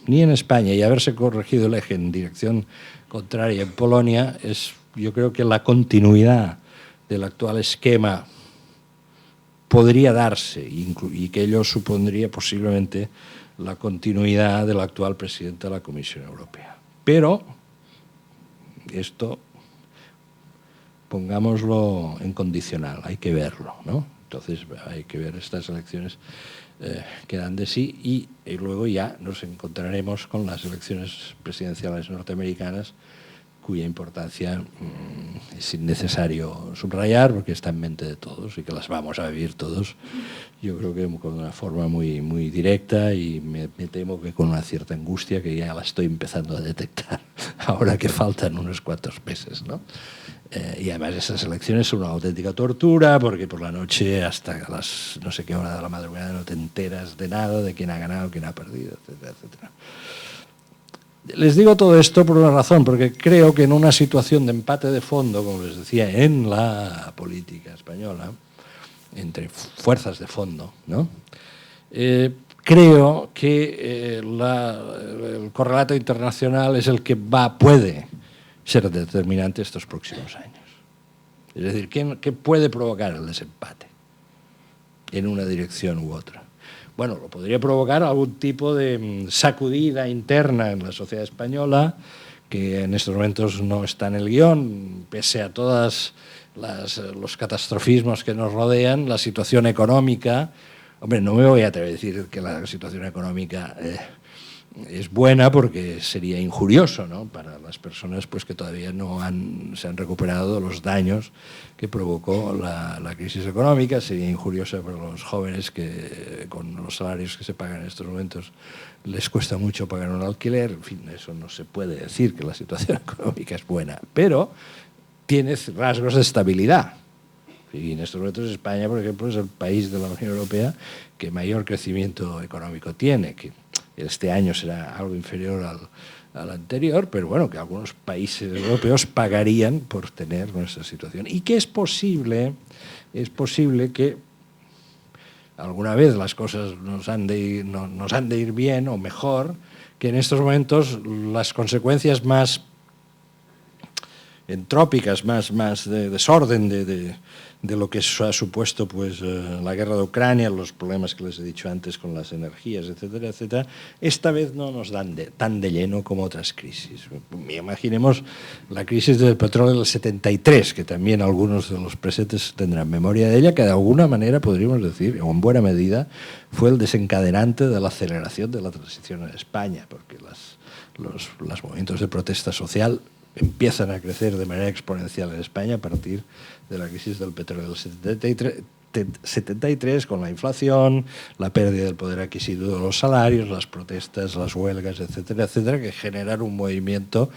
C: ni en España y haberse corregido el eje en dirección contraria en Polonia, yo creo que la continuidad del actual esquema podría darse y que ello supondría posiblemente la continuidad del actual presidente de la Comisión Europea. Pero esto, pongámoslo en condicional, hay que verlo, ¿no? Entonces hay que ver estas elecciones que dan de sí y luego ya nos encontraremos con las elecciones presidenciales norteamericanas cuya importancia es innecesario subrayar porque está en mente de todos y que las vamos a vivir todos, yo creo que con una forma muy, muy directa, y me temo que con una cierta angustia que ya la estoy empezando a detectar ahora que faltan unos cuantos meses, ¿no? Y además esas elecciones son una auténtica tortura porque por la noche hasta las no sé qué hora de la madrugada no te enteras de nada, de quién ha ganado, quién ha perdido, etcétera, etcétera. Les digo todo esto por una razón, porque creo que en una situación de empate de fondo, como les decía, en la política española, entre fuerzas de fondo, ¿no? Creo que el correlato internacional es el que puede ser determinante estos próximos años. Es decir, ¿qué puede provocar el desempate en una dirección u otra? Bueno, lo podría provocar algún tipo de sacudida interna en la sociedad española, que en estos momentos no está en el guión, pese a todos los catastrofismos que nos rodean. La situación económica, hombre, no me voy a atrever a decir que la situación económica es buena, porque sería injurioso, ¿no?, para las personas pues, que todavía no se han recuperado de los daños que provocó la crisis económica. Sería injuriosa para los jóvenes que con los salarios que se pagan en estos momentos les cuesta mucho pagar un alquiler. En fin, eso no se puede decir que la situación económica es buena, pero tiene rasgos de estabilidad. Y en estos momentos España, por ejemplo, es el país de la Unión Europea que mayor crecimiento económico tiene, que este año será algo inferior al anterior, pero bueno, que algunos países europeos pagarían por tener nuestra situación. Y que es posible que alguna vez las cosas nos han de ir bien o mejor, que en estos momentos las consecuencias más entrópicas, más de desorden de lo que ha supuesto pues, la guerra de Ucrania, los problemas que les he dicho antes con las energías, etcétera, etcétera, esta vez no nos dan tan de lleno como otras crisis. Imaginemos la crisis del petróleo del 73, que también algunos de los presentes tendrán memoria de ella, que de alguna manera podríamos decir, o en buena medida, fue el desencadenante de la aceleración de la transición en España, porque los movimientos de protesta social empiezan a crecer de manera exponencial en España a partir de la crisis del petróleo del 73, con la inflación, la pérdida del poder adquisitivo de los salarios, las protestas, las huelgas, etcétera, etcétera, que generan un movimiento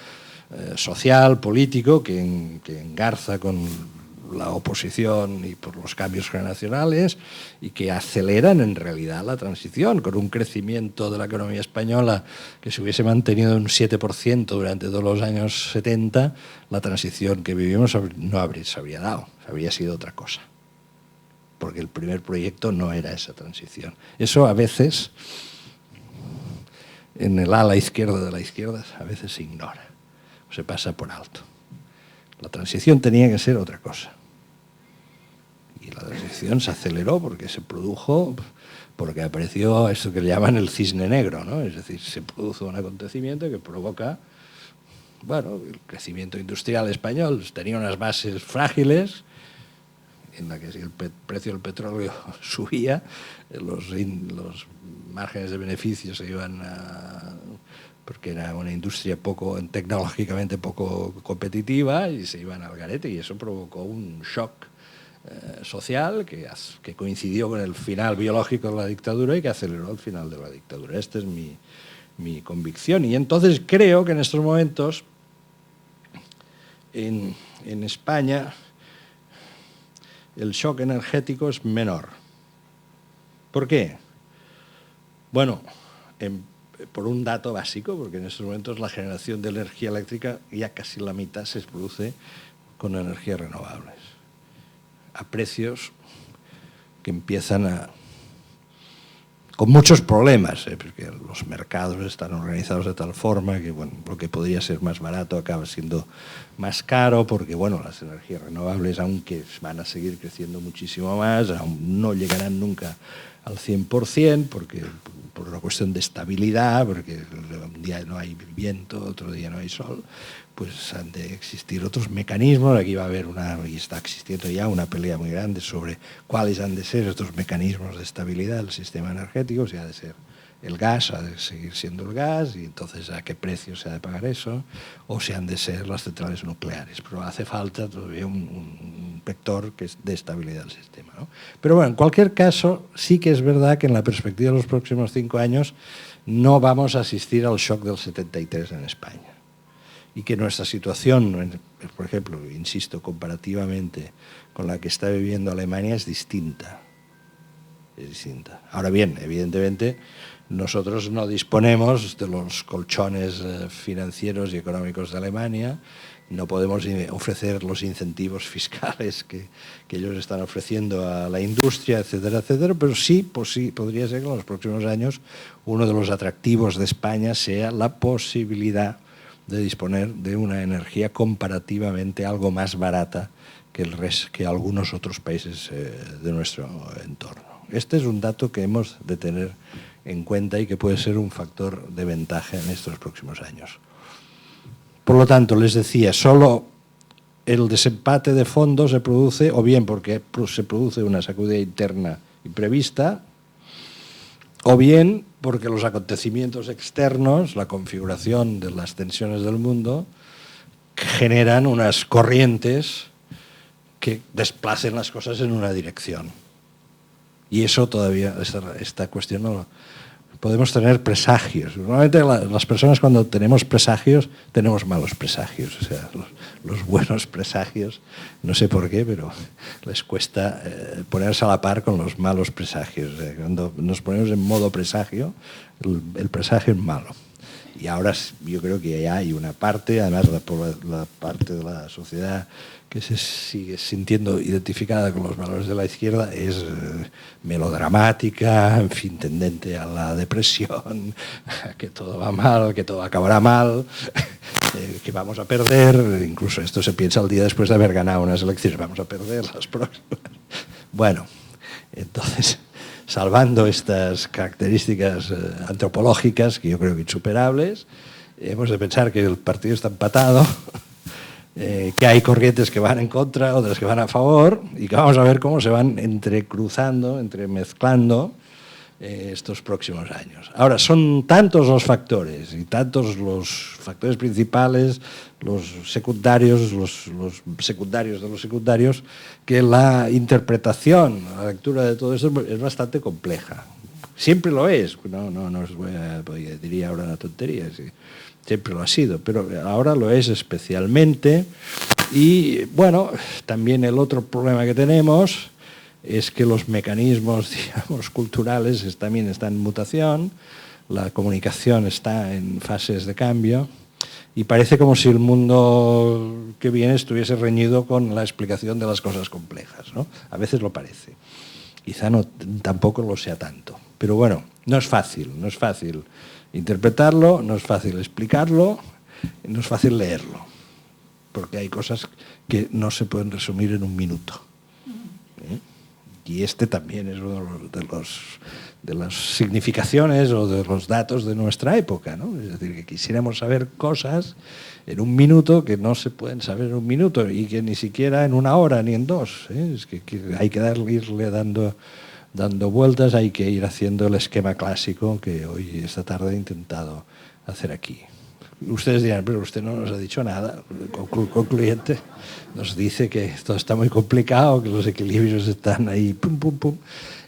C: social, político, que engarza con la oposición y por los cambios generacionales, y que aceleran en realidad la transición, con un crecimiento de la economía española que se hubiese mantenido un 7% durante todos los años 70, la transición que vivimos no se habría dado, habría sido otra cosa, porque el primer proyecto no era esa transición. Eso a veces, en el ala izquierda de la izquierda, a veces se ignora, o se pasa por alto. La transición tenía que ser otra cosa. Y la transición se aceleró porque se produjo, porque apareció esto que le llaman el cisne negro, ¿no? Es decir, se produjo un acontecimiento que provoca, bueno, el crecimiento industrial español tenía unas bases frágiles, en la que si el precio del petróleo subía, los márgenes de beneficio se iban porque era una industria tecnológicamente poco competitiva, y se iban al garete, y eso provocó un shock social que coincidió con el final biológico de la dictadura y que aceleró el final de la dictadura. Esta es mi convicción. Y entonces creo que en estos momentos en España el shock energético es menor. ¿Por qué? Bueno, por un dato básico, porque en estos momentos la generación de energía eléctrica ya casi la mitad se produce con energías renovables, a precios que empiezan con muchos problemas, porque los mercados están organizados de tal forma que bueno, lo que podría ser más barato acaba siendo más caro, porque bueno, las energías renovables, aunque van a seguir creciendo muchísimo más, aún no llegarán nunca al 100%, porque por una cuestión de estabilidad, porque un día no hay viento, otro día no hay sol, pues han de existir otros mecanismos. Aquí va a haber y está existiendo ya una pelea muy grande sobre cuáles han de ser estos mecanismos de estabilidad del sistema energético, si ha de ser el gas ha de seguir siendo el gas y entonces a qué precio se ha de pagar eso, o si han de ser las centrales nucleares. Pero hace falta todavía un vector que es de estabilidad del sistema, ¿no? Pero bueno, en cualquier caso, sí que es verdad que en la perspectiva de los próximos 5 años no vamos a asistir al shock del 73 en España. Y que nuestra situación, por ejemplo, insisto, comparativamente con la que está viviendo Alemania, es distinta. Es distinta. Ahora bien, evidentemente, nosotros no disponemos de los colchones financieros y económicos de Alemania, no podemos ofrecer los incentivos fiscales que ellos están ofreciendo a la industria, etcétera, etcétera, pero sí, pues sí, podría ser que en los próximos años uno de los atractivos de España sea la posibilidad de disponer de una energía comparativamente algo más barata que algunos otros países de nuestro entorno. Este es un dato que hemos de tener en cuenta y que puede ser un factor de ventaja en estos próximos años. Por lo tanto, les decía, solo el desempate de fondos se produce o bien porque se produce una sacudida interna imprevista, o bien porque los acontecimientos externos, la configuración de las tensiones del mundo, generan unas corrientes que desplacen las cosas en una dirección. Y eso todavía, esta cuestión no podemos tener presagios. Normalmente las personas cuando tenemos presagios, tenemos malos presagios. O sea, los buenos presagios, no sé por qué, pero les cuesta ponerse a la par con los malos presagios. O sea, cuando nos ponemos en modo presagio, el presagio es malo. Y ahora yo creo que ya hay una parte, además la parte de la sociedad que se sigue sintiendo identificada con los valores de la izquierda es melodramática, en fin, tendente a la depresión, que todo va mal, que todo acabará mal, que vamos a perder, incluso esto se piensa el día después de haber ganado unas elecciones, vamos a perder las próximas. Bueno, entonces, salvando estas características antropológicas, que yo creo que insuperables, hemos de pensar que el partido está empatado, que hay corrientes que van en contra, otras que van a favor, y que vamos a ver cómo se van entrecruzando, entremezclando estos próximos años. Ahora, son tantos los factores y tantos los factores principales, los secundarios, los secundarios de los secundarios, que la interpretación, la lectura de todo esto es bastante compleja. Siempre lo es, no os voy a, diría ahora una tontería, sí. Siempre lo ha sido, pero ahora lo es especialmente. Y bueno, también el otro problema que tenemos es que los mecanismos, digamos, culturales también están en mutación, la comunicación está en fases de cambio y parece como si el mundo que viene estuviese reñido con la explicación de las cosas complejas, ¿no? A veces lo parece. Quizá tampoco lo sea tanto. Pero bueno, no es fácil interpretarlo, no es fácil explicarlo, no es fácil leerlo, porque hay cosas que no se pueden resumir en un minuto. Y este también es uno de las significaciones o de los datos de nuestra época, ¿no? Es decir, que quisiéramos saber cosas en un minuto que no se pueden saber en un minuto y que ni siquiera en una hora ni en dos. Es que hay que irle dando vueltas, hay que ir haciendo el esquema clásico que hoy, esta tarde, he intentado hacer aquí. Ustedes dirán, pero usted no nos ha dicho nada. Concluyente, nos dice que todo está muy complicado, que los equilibrios están ahí, pum, pum, pum,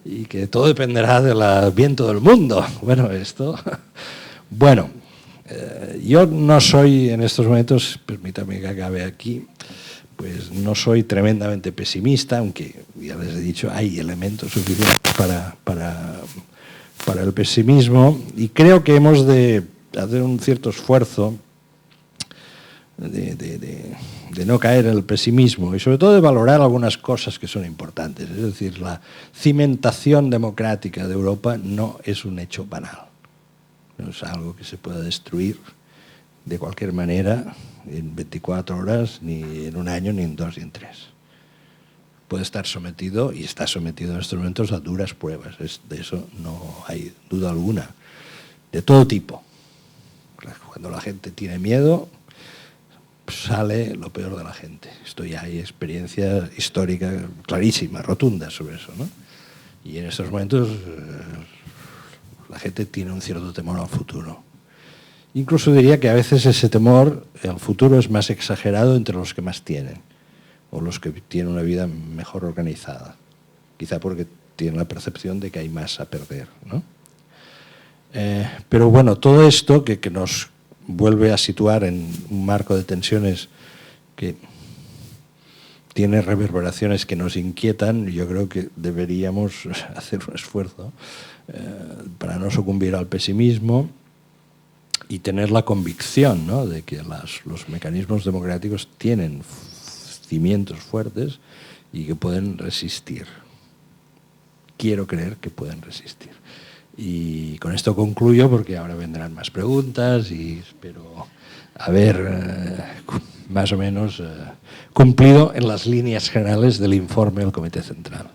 C: y que todo dependerá del viento del mundo. Bueno, esto... Bueno, yo no soy en estos momentos, permítame que acabe aquí, pues no soy tremendamente pesimista, aunque ya les he dicho, hay elementos suficientes para el pesimismo, y creo que hemos de hacer un cierto esfuerzo de no caer en el pesimismo y sobre todo de valorar algunas cosas que son importantes. Es decir, la cimentación democrática de Europa no es un hecho banal, no es algo que se pueda destruir de cualquier manera en 24 horas, ni en un año, ni en 2, ni en 3. Puede estar sometido, y está sometido en estos momentos, a duras pruebas. De eso no hay duda alguna. De todo tipo. Cuando la gente tiene miedo, sale lo peor de la gente. Esto ya hay experiencia histórica clarísima, rotunda sobre eso, ¿no? Y en estos momentos La gente tiene un cierto temor al futuro. Incluso diría que a veces ese temor al futuro es más exagerado entre los que más tienen, o los que tienen una vida mejor organizada. Quizá porque tienen la percepción de que hay más a perder, ¿no? Pero bueno, todo esto que nos vuelve a situar en un marco de tensiones que tiene reverberaciones que nos inquietan, yo creo que deberíamos hacer un esfuerzo para no sucumbir al pesimismo y tener la convicción, ¿no?, de que los mecanismos democráticos tienen cimientos fuertes y que pueden resistir. Quiero creer que pueden resistir. Y con esto concluyo, porque ahora vendrán más preguntas y espero haber más o menos cumplido en las líneas generales del informe del Comité Central.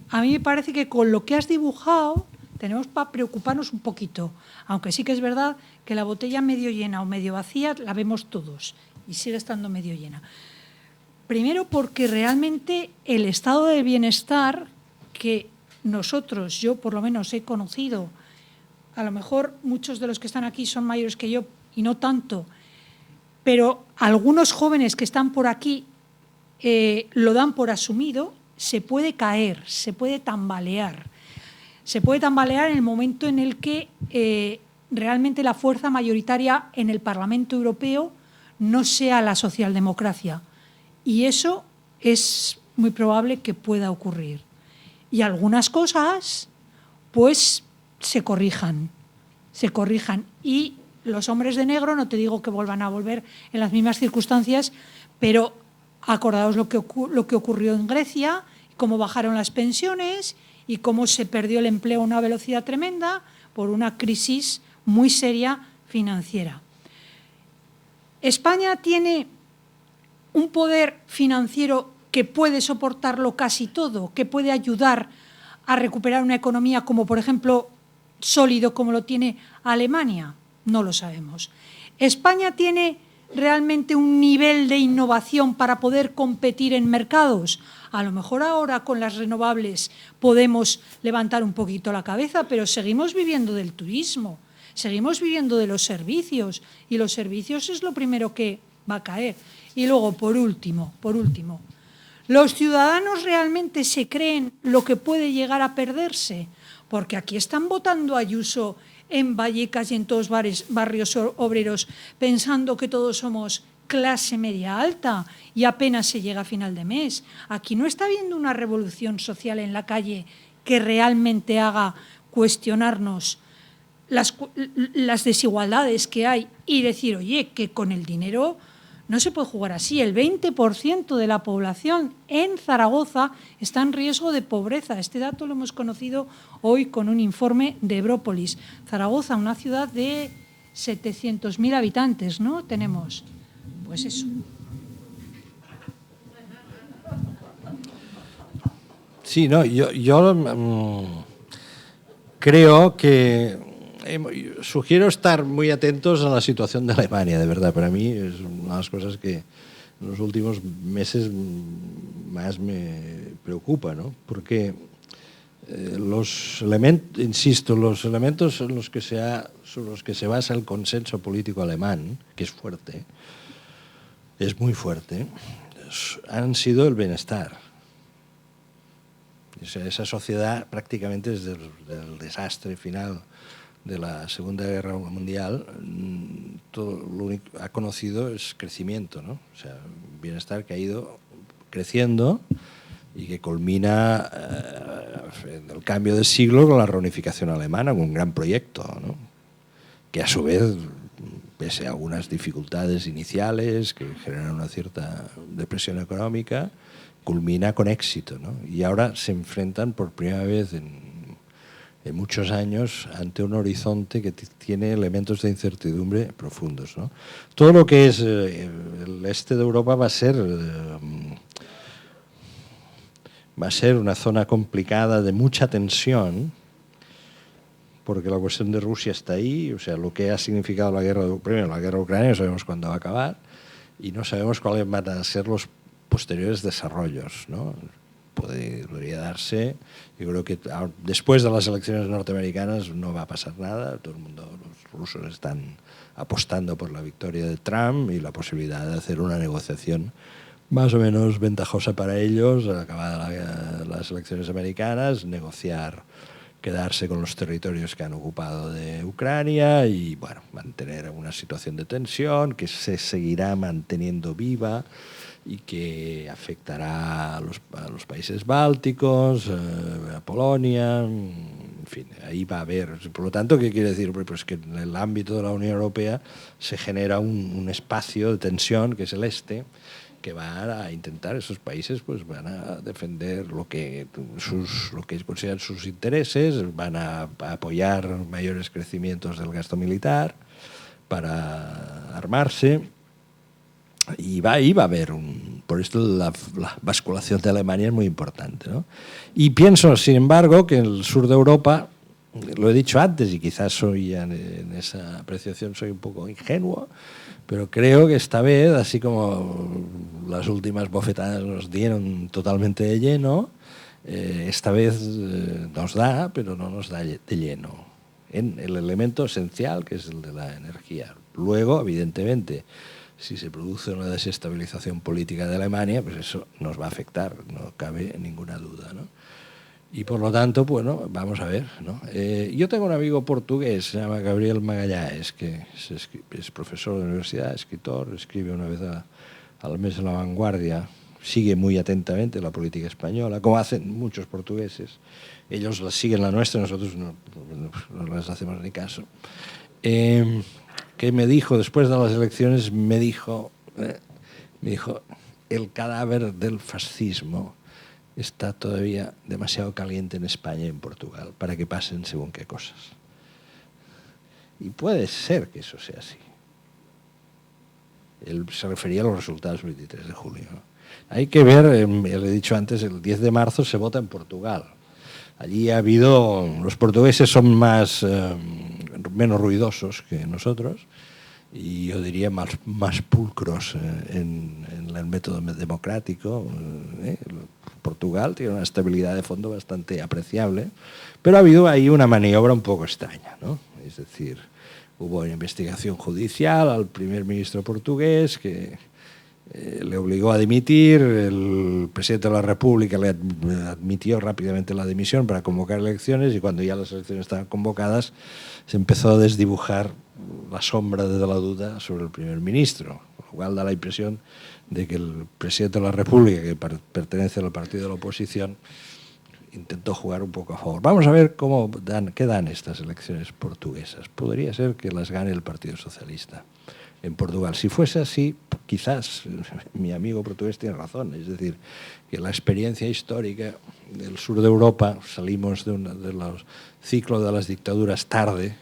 B: A mí me parece que con lo que has dibujado tenemos para preocuparnos un poquito, aunque sí que es verdad que la botella medio llena o medio vacía la vemos todos y sigue estando medio llena. Primero porque realmente el estado de bienestar que nosotros, yo por lo menos he conocido, a lo mejor muchos de los que están aquí son mayores que yo y no tanto, pero algunos jóvenes que están por aquí lo dan por asumido, se puede caer, se puede tambalear. Se puede tambalear en el momento en el que realmente la fuerza mayoritaria en el Parlamento Europeo no sea la socialdemocracia. Y eso es muy probable que pueda ocurrir. Y algunas cosas, pues, se corrijan. Y los hombres de negro, no te digo que vuelvan a volver en las mismas circunstancias, pero acordaos lo que ocurrió en Grecia, cómo bajaron las pensiones y cómo se perdió el empleo a una velocidad tremenda por una crisis muy seria financiera. España tiene un poder financiero que puede soportarlo casi todo, que puede ayudar a recuperar una economía como, por ejemplo, sólido como lo tiene Alemania. No lo sabemos. ¿España tiene realmente un nivel de innovación para poder competir en mercados? A lo mejor ahora con las renovables podemos levantar un poquito la cabeza, pero seguimos viviendo del turismo, seguimos viviendo de los servicios y los servicios es lo primero que va a caer. Y luego, por último, ¿los ciudadanos realmente se creen lo que puede llegar a perderse? Porque aquí están votando a Ayuso en Vallecas y en todos barrios obreros pensando que todos somos clase media alta y apenas se llega a final de mes. Aquí no está habiendo una revolución social en la calle que realmente haga cuestionarnos las desigualdades que hay y decir, oye, que con el dinero no se puede jugar así. El 20% de la población en Zaragoza está en riesgo de pobreza. Este dato lo hemos conocido hoy con un informe de Brópolis. Zaragoza, una ciudad de 700.000 habitantes, ¿no? Tenemos, pues eso.
C: Sí, no, yo creo que sugiero estar muy atentos a la situación de Alemania, de verdad. Para mí es una de las cosas que en los últimos meses más me preocupa, ¿no? Porque los elementos sobre los que se basa el consenso político alemán, que es fuerte, es muy fuerte, han sido el bienestar. O sea, esa sociedad prácticamente desde el desastre final de la Segunda Guerra Mundial, todo lo único que ha conocido es crecimiento, ¿no? O sea, bienestar que ha ido creciendo y que culmina en el cambio de siglo con la reunificación alemana, con un gran proyecto, ¿no? Que a su vez, pese a algunas dificultades iniciales que generan una cierta depresión económica, culmina con éxito, ¿no? Y ahora se enfrentan por primera vez en muchos años ante un horizonte que tiene elementos de incertidumbre profundos, ¿no? Todo lo que es el este de Europa va a ser una zona complicada de mucha tensión, porque la cuestión de Rusia está ahí, o sea, lo que ha significado la guerra de Ucrania, no sabemos cuándo va a acabar y no sabemos cuáles van a ser los posteriores desarrollos, ¿no? podría darse. Yo creo que después de las elecciones norteamericanas no va a pasar nada. Todo el mundo, los rusos están apostando por la victoria de Trump y la posibilidad de hacer una negociación más o menos ventajosa para ellos, acabadas las elecciones americanas, negociar, quedarse con los territorios que han ocupado de Ucrania y bueno, mantener una situación de tensión que se seguirá manteniendo viva y que afectará a los países bálticos, a Polonia, en fin, ahí va a haber. Por lo tanto, ¿qué quiere decir? Pues que en el ámbito de la Unión Europea se genera un espacio de tensión, que es el este, que van a intentar, esos países pues van a defender lo que consideran sus intereses, van a apoyar mayores crecimientos del gasto militar para armarse. Y va a haber por esto la basculación de Alemania es muy importante, ¿no? Y pienso, sin embargo, que en el sur de Europa, lo he dicho antes y quizás en esa apreciación soy un poco ingenuo, pero creo que esta vez, así como las últimas bofetadas nos dieron totalmente de lleno, esta vez nos da, pero no nos da de lleno, en el elemento esencial, que es el de la energía. Luego, evidentemente, si se produce una desestabilización política de Alemania, pues eso nos va a afectar, no cabe ninguna duda, ¿no? Y por lo tanto, bueno, vamos a ver, ¿no? Yo tengo un amigo portugués, se llama Gabriel Magalhães, que es profesor de universidad, escritor, escribe una vez al mes en La Vanguardia, sigue muy atentamente la política española, como hacen muchos portugueses. Ellos siguen la nuestra, nosotros no les hacemos ni caso. Que me dijo, después de las elecciones, me dijo, el cadáver del fascismo está todavía demasiado caliente en España y en Portugal para que pasen según qué cosas. Y puede ser que eso sea así. Él se refería a los resultados del 23 de julio. Hay que ver, le he dicho antes, el 10 de marzo se vota en Portugal. Allí ha habido, los portugueses son menos ruidosos que nosotros y yo diría más pulcros en el método democrático. Portugal tiene una estabilidad de fondo bastante apreciable, pero ha habido ahí una maniobra un poco extraña, ¿no? Es decir, hubo una investigación judicial al primer ministro portugués que le obligó a dimitir, el presidente de la República le admitió rápidamente la dimisión para convocar elecciones y cuando ya las elecciones estaban convocadas se empezó a desdibujar la sombra de la duda sobre el primer ministro, lo cual da la impresión de que el presidente de la República, que pertenece al partido de la oposición, intentó jugar un poco a favor. Vamos a ver qué dan estas elecciones portuguesas. Podría ser que las gane el Partido Socialista en Portugal. Si fuese así, quizás mi amigo portugués tiene razón, es decir, que la experiencia histórica del sur de Europa, salimos de los ciclos de las dictaduras tarde,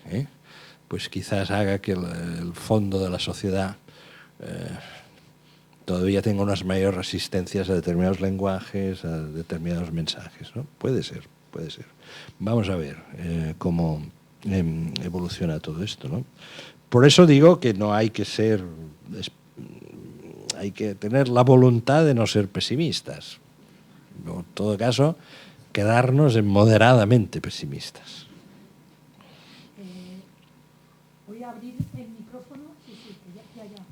C: pues quizás haga que el fondo de la sociedad todavía tenga unas mayores resistencias a determinados lenguajes, a determinados mensajes, ¿no? Puede ser. Vamos a ver cómo evoluciona todo esto, ¿no? Por eso digo que no hay que hay que tener la voluntad de no ser pesimistas. En todo caso, quedarnos en moderadamente pesimistas.
B: Voy a abrir el micrófono. Sí, que ya.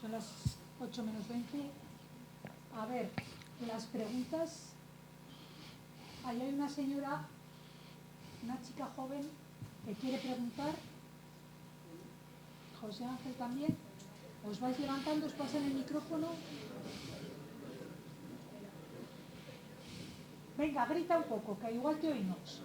B: Son las 8 menos 20. A ver, las preguntas. Ahí hay una señora, una chica joven que quiere preguntar. José Ángel también. Os vais levantando, os pasan el micrófono. Venga, grita un poco, que igual te oímos.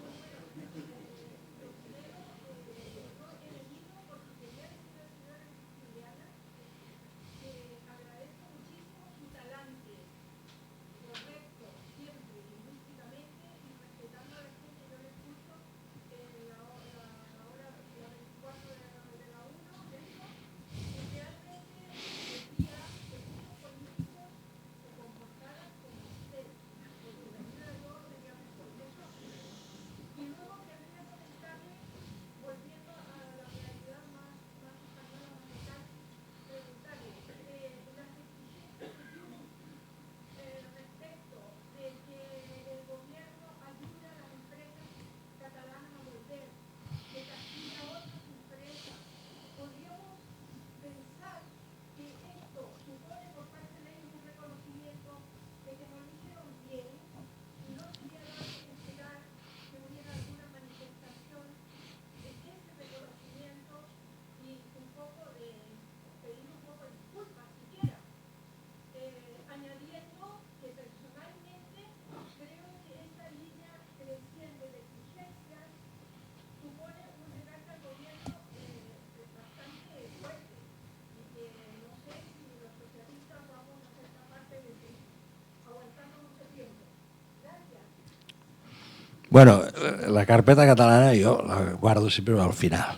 C: Bueno, la carpeta catalana yo la guardo siempre al final.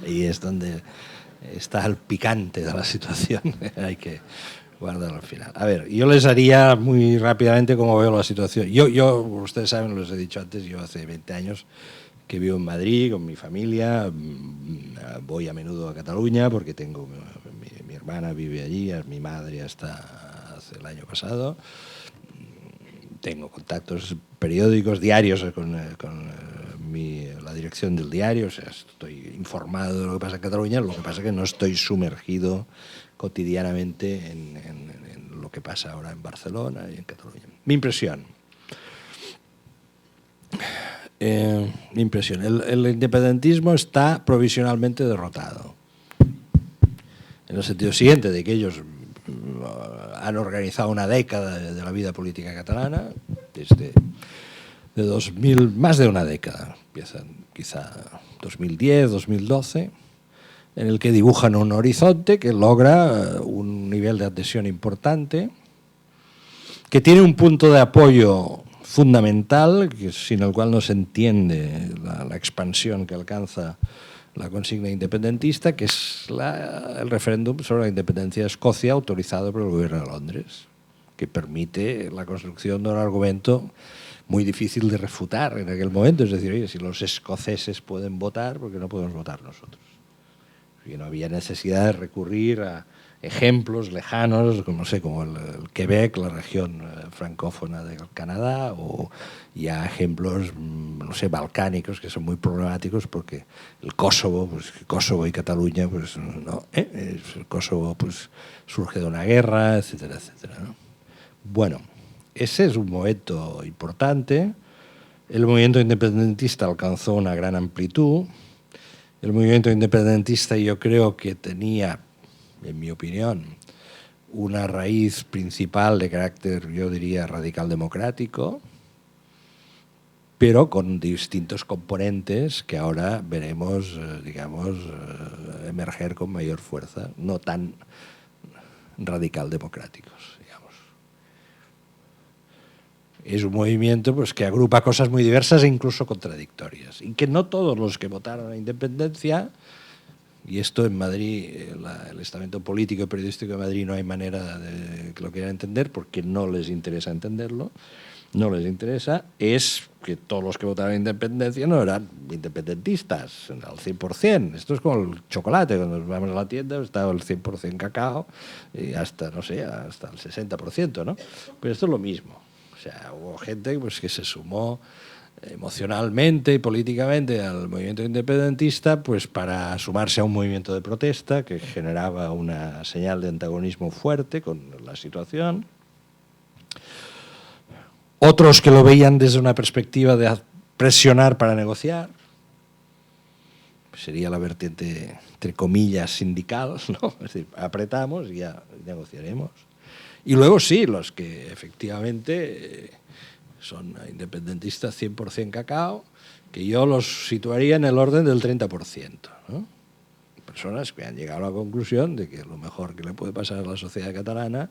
C: Ahí es donde está el picante de la situación. Hay que guardarlo al final. A ver, yo les haría muy rápidamente cómo veo la situación. Yo, ustedes saben, los he dicho antes, yo hace 20 años que vivo en Madrid con mi familia. Voy a menudo a Cataluña porque tengo mi hermana vive allí, mi madre hasta hace el año pasado. Tengo contactos periódicos, diarios con la dirección del diario, o sea, estoy informado de lo que pasa en Cataluña, lo que pasa es que no estoy sumergido cotidianamente en lo que pasa ahora en Barcelona y en Cataluña. Mi impresión. El independentismo está provisionalmente derrotado. En el sentido siguiente, de que ellos han organizado una década de la vida política catalana, desde de 2000, más de una década, empiezan quizá 2010, 2012, en el que dibujan un horizonte que logra un nivel de adhesión importante, que tiene un punto de apoyo fundamental, sin el cual no se entiende la expansión que alcanza la consigna independentista, que es el referéndum sobre la independencia de Escocia autorizado por el gobierno de Londres, que permite la construcción de un argumento muy difícil de refutar en aquel momento. Es decir, oye, si los escoceses pueden votar, ¿por qué no podemos votar nosotros? Y no había necesidad de recurrir a ejemplos lejanos, como, no sé, como el Quebec, la región francófona del Canadá, o ya ejemplos, no sé, balcánicos, que son muy problemáticos porque el Kosovo, pues Kosovo y Cataluña, pues no, el Kosovo pues surge de una guerra, etcétera, etcétera, ¿no? Bueno, ese es un momento importante. El movimiento independentista alcanzó una gran amplitud. El movimiento independentista yo creo que tenía, en mi opinión, una raíz principal de carácter, yo diría, radical democrático, pero con distintos componentes que ahora veremos, digamos, emerger con mayor fuerza, no tan radical democráticos, digamos. Es un movimiento pues, que agrupa cosas muy diversas e incluso contradictorias, y que no todos los que votaron a la independencia, y esto en Madrid, el estamento político y periodístico de Madrid no hay manera de que lo quieran entender porque no les interesa entenderlo, no les interesa, es que todos los que votaron a la independencia no eran independentistas al 100%. Esto es como el chocolate, cuando nos vamos a la tienda estaba el 100% cacao y hasta, no sé, hasta el 60%, ¿no? Pero esto es lo mismo. O sea, hubo gente pues, que se sumó emocionalmente y políticamente al movimiento independentista pues para sumarse a un movimiento de protesta que generaba una señal de antagonismo fuerte con la situación. Otros que lo veían desde una perspectiva de presionar para negociar, sería la vertiente, entre comillas, sindical, ¿no? Es decir, apretamos y ya negociaremos. Y luego sí, los que efectivamente son independentistas 100% cacao, que yo los situaría en el orden del 30%, ¿no? Personas que han llegado a la conclusión de que lo mejor que le puede pasar a la sociedad catalana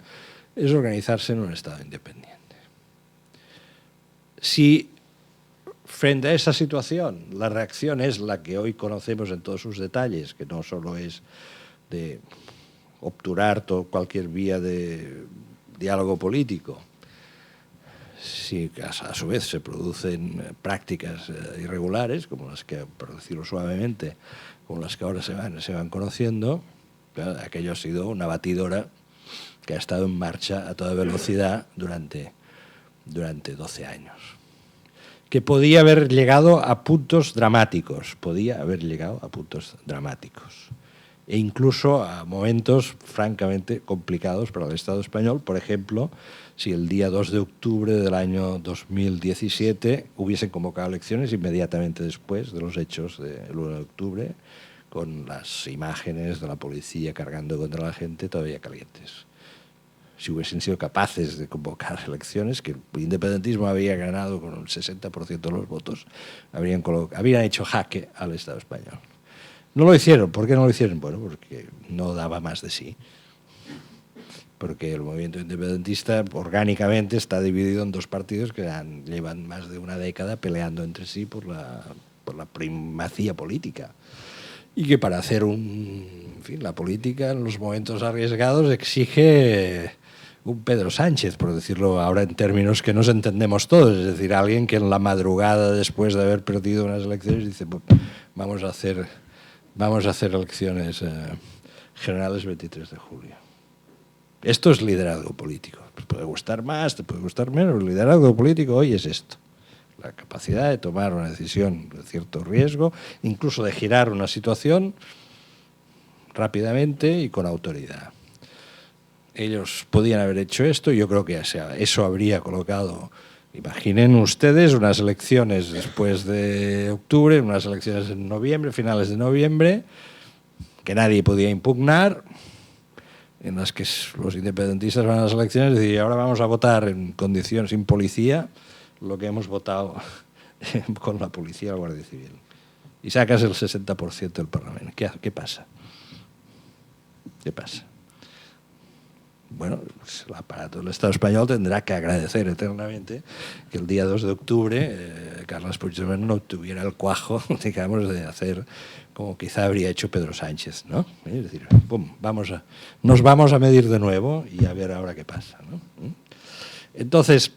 C: es organizarse en un Estado independiente. Si frente a esa situación la reacción es la que hoy conocemos en todos sus detalles, que no solo es de obturar cualquier vía de diálogo político, si a su vez se producen prácticas irregulares, como las que, por decirlo suavemente, como las que ahora se van conociendo, aquello ha sido una batidora que ha estado en marcha a toda velocidad durante 12 años. Que podía haber llegado a puntos dramáticos, e incluso a momentos francamente complicados para el Estado español. Por ejemplo, si el día 2 de octubre del año 2017 hubiesen convocado elecciones inmediatamente después de los hechos del 1 de octubre, con las imágenes de la policía cargando contra la gente todavía calientes. Si hubiesen sido capaces de convocar elecciones, que el independentismo había ganado con el 60% de los votos, habrían hecho jaque al Estado español. No lo hicieron. ¿Por qué no lo hicieron? Bueno, porque no daba más de sí. porque el movimiento independentista orgánicamente está dividido en dos partidos que llevan más de una década peleando entre sí por la primacía política. Y que para hacer en fin, la política en los momentos arriesgados exige un Pedro Sánchez, por decirlo ahora en términos que nos entendemos todos, es decir, alguien que en la madrugada después de haber perdido unas elecciones dice, pues, vamos a hacer elecciones generales el 23 de julio. Esto es liderazgo político. Te puede gustar más, te puede gustar menos, el liderazgo político hoy es esto. La capacidad de tomar una decisión de cierto riesgo, incluso de girar una situación rápidamente y con autoridad. Ellos podían haber hecho esto y yo creo que eso habría colocado, imaginen ustedes, unas elecciones después de octubre, unas elecciones en noviembre, finales de noviembre, que nadie podía impugnar, en las que los independentistas van a las elecciones y dicen, ahora vamos a votar en condiciones sin policía lo que hemos votado con la policía y la Guardia Civil. Y sacas el 60% del Parlamento. ¿Qué pasa? ¿Qué pasa? Bueno, pues el aparato del Estado español tendrá que agradecer eternamente que el día 2 de octubre Carles Puigdemont no tuviera el cuajo, digamos, de hacer como quizá habría hecho Pedro Sánchez, ¿no? Es decir, pum, nos vamos a medir de nuevo y a ver ahora qué pasa, ¿no? Entonces,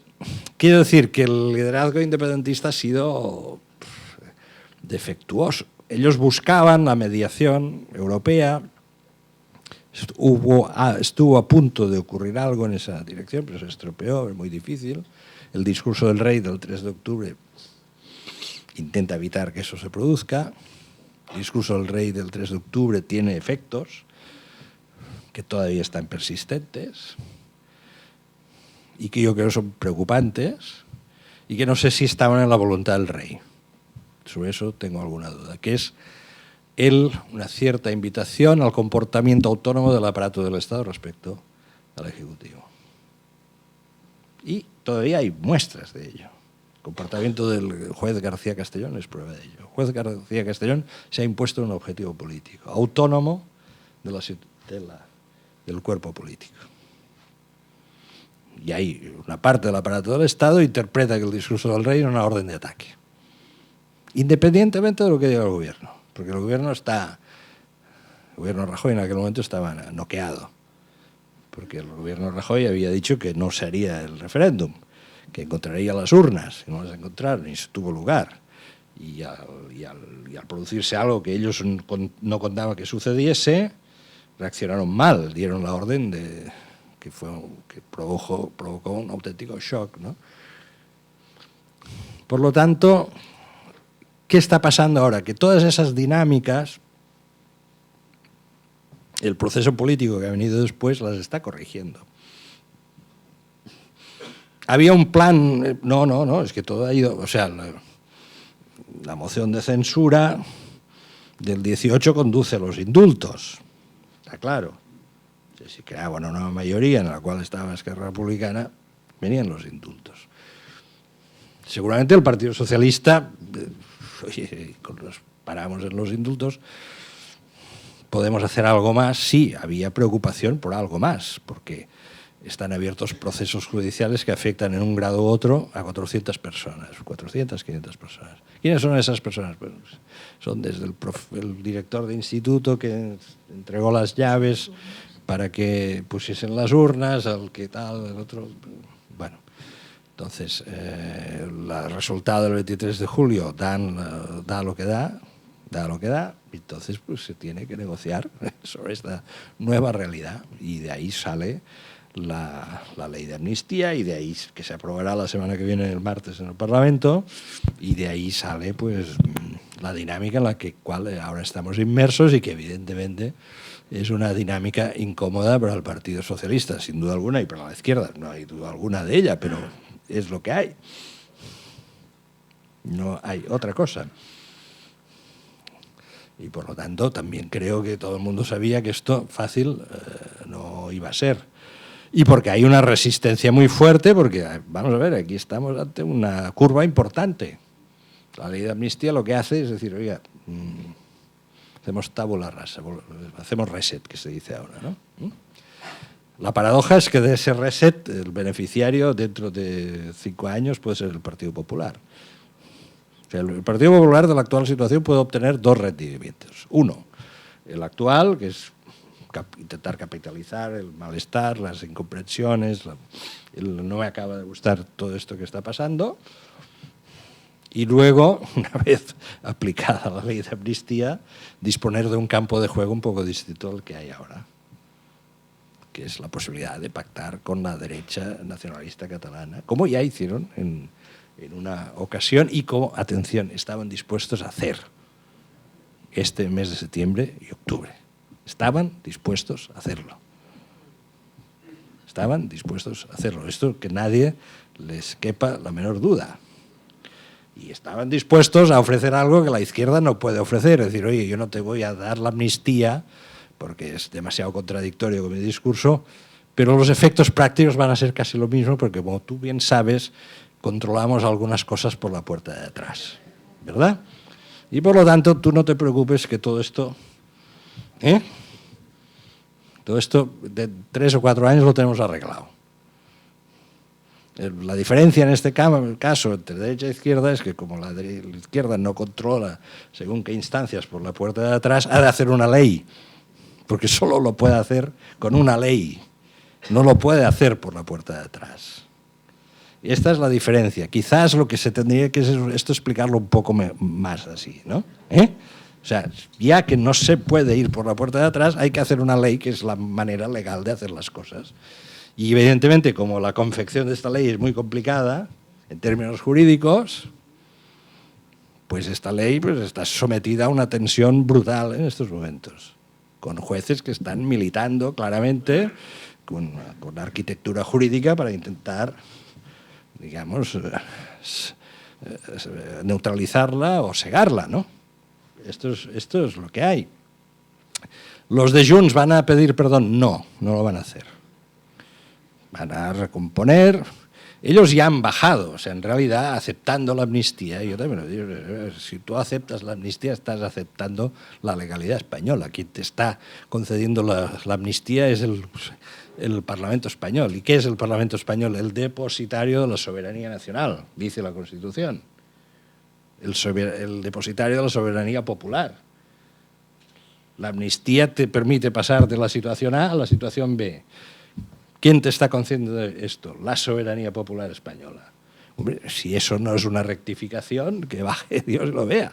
C: quiero decir que el liderazgo independentista ha sido defectuoso. Ellos buscaban la mediación europea. Estuvo a punto de ocurrir algo en esa dirección, pero se estropeó, es muy difícil. El discurso del rey del 3 de octubre intenta evitar que eso se produzca. El discurso del rey del 3 de octubre tiene efectos que todavía están persistentes y que yo creo son preocupantes y que no sé si estaban en la voluntad del rey. Sobre eso tengo alguna duda, que es una cierta invitación al comportamiento autónomo del aparato del Estado respecto al Ejecutivo. Y todavía hay muestras de ello. El comportamiento del juez García Castellón es prueba de ello. El juez García Castellón se ha impuesto un objetivo político, autónomo del cuerpo político. Y hay una parte del aparato del Estado que interpreta que el discurso del rey es una orden de ataque, independientemente de lo que diga el gobierno. Porque el gobierno Rajoy en aquel momento estaba noqueado, porque el gobierno Rajoy había dicho que no se haría el referéndum, que encontraría las urnas, y no las encontraron, ni se tuvo lugar. Y al producirse algo que ellos no contaban que sucediese, reaccionaron mal, dieron la orden que provocó un auténtico shock, ¿no? Por lo tanto, ¿qué está pasando ahora? Que todas esas dinámicas, el proceso político que ha venido después las está corrigiendo. Había un plan, no, es que todo ha ido, o sea, la moción de censura del 18 conduce a los indultos, está claro. Si creaba una nueva mayoría en la cual estaba Esquerra Republicana, venían los indultos. Seguramente el Partido Socialista, oye, nos paramos en los indultos, podemos hacer algo más. Sí, había preocupación por algo más, porque están abiertos procesos judiciales que afectan en un grado u otro a 400 personas, 400, 500 personas. ¿Quiénes son esas personas? Pues son desde el director de instituto que entregó las llaves para que pusiesen las urnas, al que tal, el otro. Bueno, entonces el resultado del 23 de julio da lo que da, y entonces pues se tiene que negociar sobre esta nueva realidad, y de ahí sale la ley de amnistía, y de ahí que se aprobará la semana que viene, el martes, en el Parlamento, y de ahí sale pues la dinámica en la cual ahora estamos inmersos, y que evidentemente es una dinámica incómoda para el Partido Socialista, sin duda alguna, y para la izquierda, no hay duda alguna de ella, pero es lo que hay. No hay otra cosa. Y por lo tanto también creo que todo el mundo sabía que esto fácil no iba a ser. Y porque hay una resistencia muy fuerte, porque vamos a ver, aquí estamos ante una curva importante. La ley de amnistía lo que hace es decir, oiga, hacemos tabula rasa, hacemos reset, que se dice ahora, ¿no? La paradoja es que de ese reset el beneficiario dentro de 5 años puede ser el Partido Popular. O sea, el Partido Popular de la actual situación puede obtener 2 rendimientos. Uno, el actual, que es intentar capitalizar el malestar, las incomprensiones, no me acaba de gustar todo esto que está pasando. Y luego, una vez aplicada la ley de amnistía, disponer de un campo de juego un poco distinto al que hay ahora, que es la posibilidad de pactar con la derecha nacionalista catalana, como ya hicieron en una ocasión y como, atención, estaban dispuestos a hacer este mes de septiembre y octubre. Estaban dispuestos a hacerlo. Estaban dispuestos a hacerlo. Esto que nadie les quepa la menor duda. Y estaban dispuestos a ofrecer algo que la izquierda no puede ofrecer. Es decir, oye, yo no te voy a dar la amnistía porque es demasiado contradictorio con mi discurso, pero los efectos prácticos van a ser casi lo mismo porque, como tú bien sabes, controlamos algunas cosas por la puerta de atrás, ¿verdad? Y por lo tanto, tú no te preocupes que todo esto, todo esto de 3 o 4 años lo tenemos arreglado. La diferencia en este caso entre derecha e izquierda es que como la izquierda no controla según qué instancias por la puerta de atrás, ha de hacer una ley, porque solo lo puede hacer con una ley, no lo puede hacer por la puerta de atrás. Y esta es la diferencia. Quizás lo que se tendría que es esto explicarlo un poco más así, ¿no? O sea, ya que no se puede ir por la puerta de atrás, hay que hacer una ley que es la manera legal de hacer las cosas. Y evidentemente, como la confección de esta ley es muy complicada, en términos jurídicos, pues esta ley pues, está sometida a una tensión brutal en estos momentos, con jueces que están militando claramente con arquitectura jurídica para intentar, digamos, neutralizarla o cegarla, ¿no? Esto es lo que hay. ¿Los de Junts van a pedir perdón? No, no lo van a hacer. Van a recomponer. Ellos ya han bajado, o sea, en realidad aceptando la amnistía, yo también lo digo, si tú aceptas la amnistía estás aceptando la legalidad española. Quien te está concediendo la amnistía es el Parlamento español. ¿Y qué es el Parlamento español? El depositario de la soberanía nacional, dice la Constitución. El depositario de la soberanía popular. La amnistía te permite pasar de la situación A a la situación B. ¿Quién te está concediendo esto? La soberanía popular española. Hombre, si eso no es una rectificación, que baje Dios y lo vea.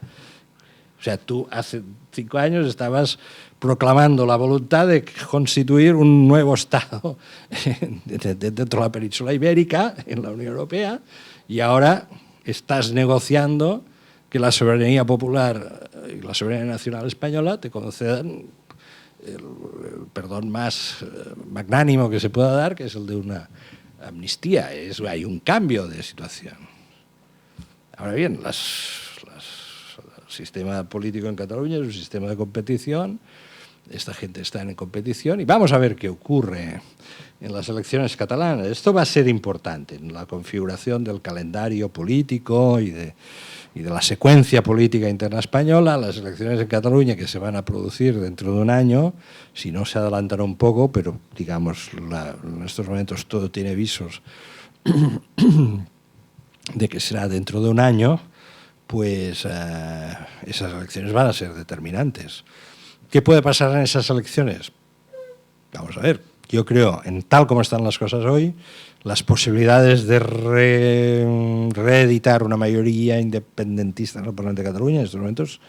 C: O sea, tú hace 5 años estabas proclamando la voluntad de constituir un nuevo Estado dentro de la península ibérica, en la Unión Europea, y ahora estás negociando que la soberanía popular y la soberanía nacional española te concedan el perdón más magnánimo que se pueda dar, que es el de una amnistía. Hay un cambio de situación. Ahora bien, el sistema político en Cataluña es un sistema de competición. Esta gente está en competición y vamos a ver qué ocurre en las elecciones catalanas. Esto va a ser importante en la configuración del calendario político y de la secuencia política interna española. Las elecciones en Cataluña que se van a producir dentro de un año, si no se adelantan un poco, pero digamos en estos momentos todo tiene visos de que será dentro de un año, pues esas elecciones van a ser determinantes. ¿Qué puede pasar en esas elecciones? Vamos a ver. Yo creo, en tal como están las cosas hoy, las posibilidades de reeditar una mayoría independentista en el Parlamento de Cataluña en estos momentos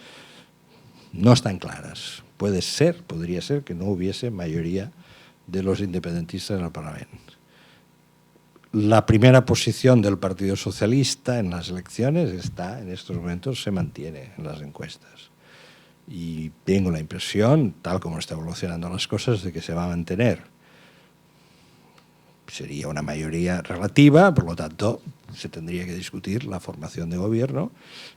C: no están claras. Podría ser que no hubiese mayoría de los independentistas en el Parlamento. La primera posición del Partido Socialista en las elecciones en estos momentos se mantiene en las encuestas. Y tengo la impresión, tal como está evolucionando las cosas, de que se va a mantener. Sería una mayoría relativa, por lo tanto, se tendría que discutir la formación de gobierno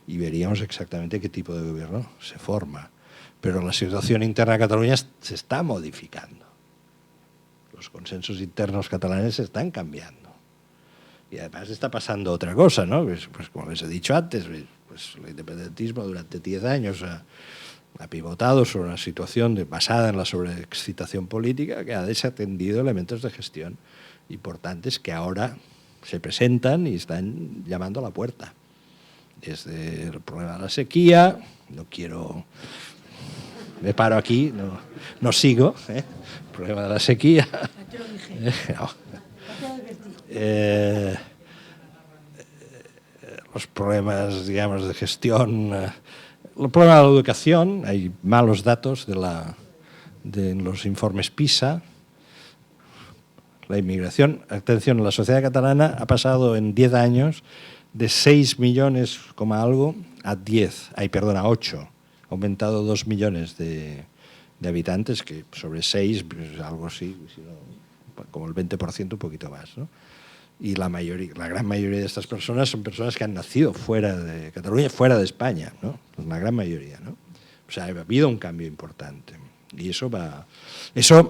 C: y veríamos exactamente qué tipo de gobierno se forma. Pero la situación interna de Cataluña se está modificando. Los consensos internos catalanes se están cambiando. Y además está pasando otra cosa, ¿no? Pues como les he dicho antes, pues el independentismo durante 10 años ha pivotado sobre una situación basada en la sobreexcitación política que ha desatendido elementos de gestión importantes que ahora se presentan y están llamando a la puerta. Desde el problema de la sequía, no quiero... Me paro aquí, no sigo, el problema de la sequía. No. Los problemas, digamos, de gestión, el problema de la educación, hay malos datos de los informes PISA. La inmigración, atención, la sociedad catalana ha pasado en 10 años de 6 millones, algo, a 8. Ha aumentado 2 millones de habitantes, que sobre 6, pues algo así, como el 20%, un poquito más, ¿no? Y la gran mayoría de estas personas son personas que han nacido fuera de Cataluña, fuera de España, ¿no? La gran mayoría, ¿no? O sea, ha habido un cambio importante. Y eso,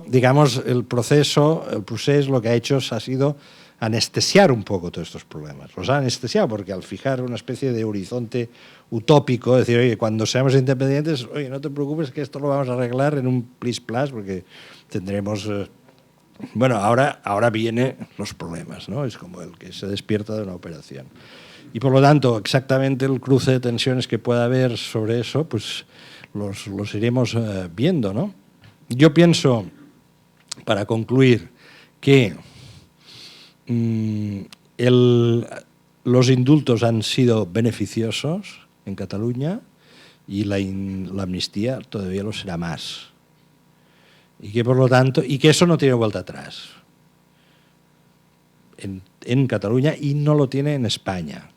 C: digamos, el proceso lo que ha hecho ha sido anestesiar un poco todos estos problemas. Los ha anestesiado porque al fijar una especie de horizonte utópico, decir, oye, cuando seamos independientes, oye, no te preocupes que esto lo vamos a arreglar en un plis-plas porque tendremos... Bueno, ahora vienen los problemas, ¿no? Es como el que se despierta de una operación. Y por lo tanto, exactamente el cruce de tensiones que pueda haber sobre eso, pues los iremos viendo, ¿no? Yo pienso, para concluir, que los indultos han sido beneficiosos en Cataluña y la amnistía todavía lo será más. Y que por lo tanto, y que eso no tiene vuelta atrás en Cataluña y no lo tiene en España.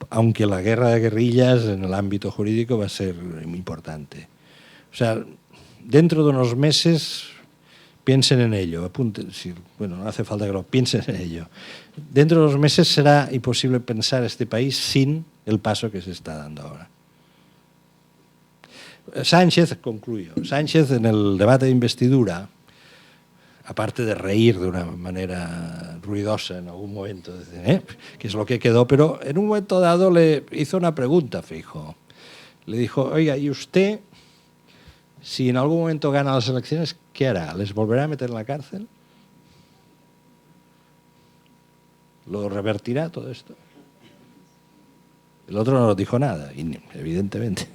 C: Aunque la guerra de guerrillas en el ámbito jurídico va a ser muy importante. O sea, dentro de unos meses piensen en ello, bueno, no hace falta que lo piensen en ello. Dentro de unos meses será imposible pensar este país sin el paso que se está dando ahora. Sánchez, concluyo, Sánchez en el debate de investidura, aparte de reír de una manera ruidosa en algún momento, que es lo que quedó, pero en un momento dado le hizo una pregunta, Feijóo. Le dijo, oiga, ¿y usted, si en algún momento gana las elecciones, qué hará? ¿Les volverá a meter en la cárcel? ¿Lo revertirá todo esto? El otro no dijo nada, evidentemente.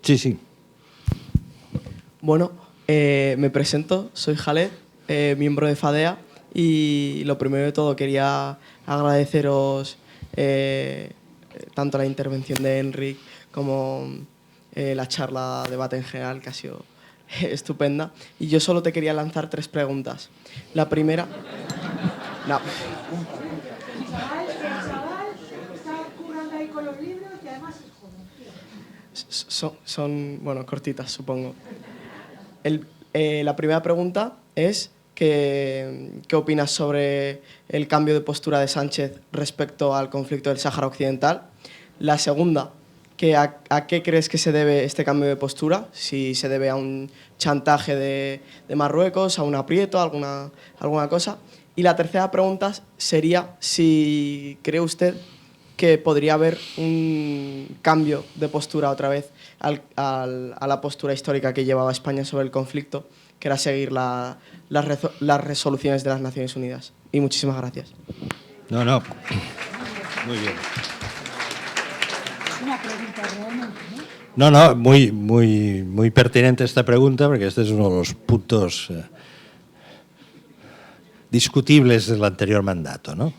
C: Sí.
D: Bueno, me presento, soy Jaled, miembro de FADEA, y lo primero de todo quería agradeceros tanto la intervención de Enric como la charla, debate en general, que ha sido estupenda. Y yo solo te quería lanzar 3 preguntas. La primera... No. Son bueno, cortitas, supongo. La primera pregunta es ¿qué opinas sobre el cambio de postura de Sánchez respecto al conflicto del Sáhara Occidental? La segunda, ¿a qué crees que se debe este cambio de postura? Si se debe a un chantaje de Marruecos, a un aprieto, alguna cosa. Y la tercera pregunta sería si cree usted que podría haber un cambio de postura otra vez a la postura histórica que llevaba España sobre el conflicto, que era seguir las resoluciones de las Naciones Unidas. Y muchísimas gracias.
C: No. Muy bien.
B: Una pregunta realmente,
C: No,
B: ¿no?
C: muy pertinente esta pregunta, porque este es uno de los puntos discutibles del anterior mandato, ¿no?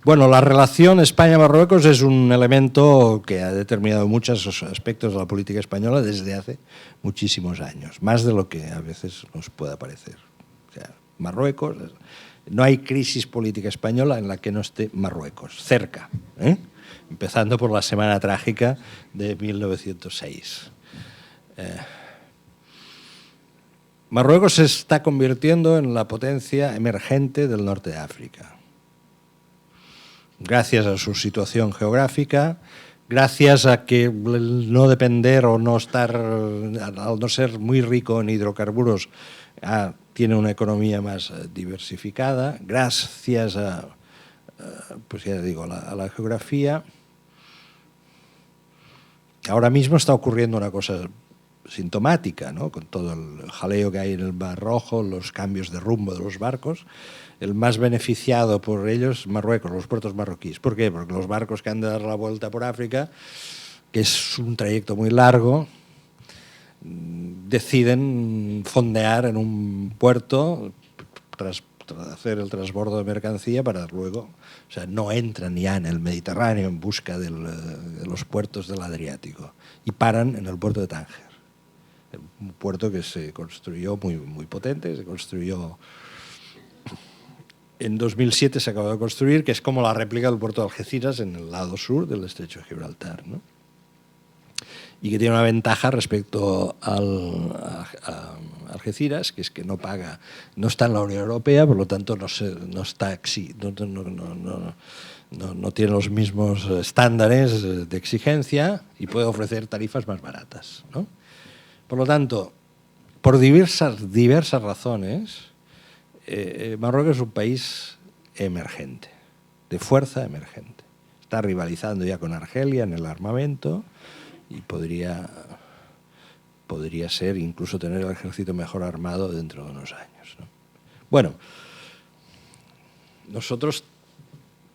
C: Bueno, la relación España-Marruecos es un elemento que ha determinado muchos aspectos de la política española desde hace muchísimos años, más de lo que a veces nos pueda parecer. O sea, Marruecos, no hay crisis política española en la que no esté Marruecos, cerca, empezando por la Semana Trágica de 1906. Marruecos se está convirtiendo en la potencia emergente del norte de África. Gracias a su situación geográfica, gracias a que no depender o no estar, al no ser muy rico en hidrocarburos, tiene una economía más diversificada, gracias a, pues ya digo, a la geografía. Ahora mismo está ocurriendo una cosa sintomática, ¿no? Con todo el jaleo que hay en el Mar Rojo, los cambios de rumbo de los barcos. El más beneficiado por ellos es Marruecos, los puertos marroquíes. ¿Por qué? Porque los barcos que han de dar la vuelta por África, que es un trayecto muy largo, deciden fondear en un puerto tras hacer el transbordo de mercancía para luego, o sea, no entran ya en el Mediterráneo en busca de los puertos del Adriático y paran en el puerto de Tánger, un puerto que se construyó muy potente, se construyó en 2007, se acabó de construir, que es como la réplica del puerto de Algeciras en el lado sur del estrecho de Gibraltar, ¿no? Y que tiene una ventaja respecto a Algeciras, que es que no paga, no está en la Unión Europea, por lo tanto no tiene los mismos estándares de exigencia y puede ofrecer tarifas más baratas, ¿no? Por lo tanto, por diversas razones, Marruecos es un país emergente, de fuerza emergente. Está rivalizando ya con Argelia en el armamento y podría ser incluso tener el ejército mejor armado dentro de unos años, ¿no? Bueno, nosotros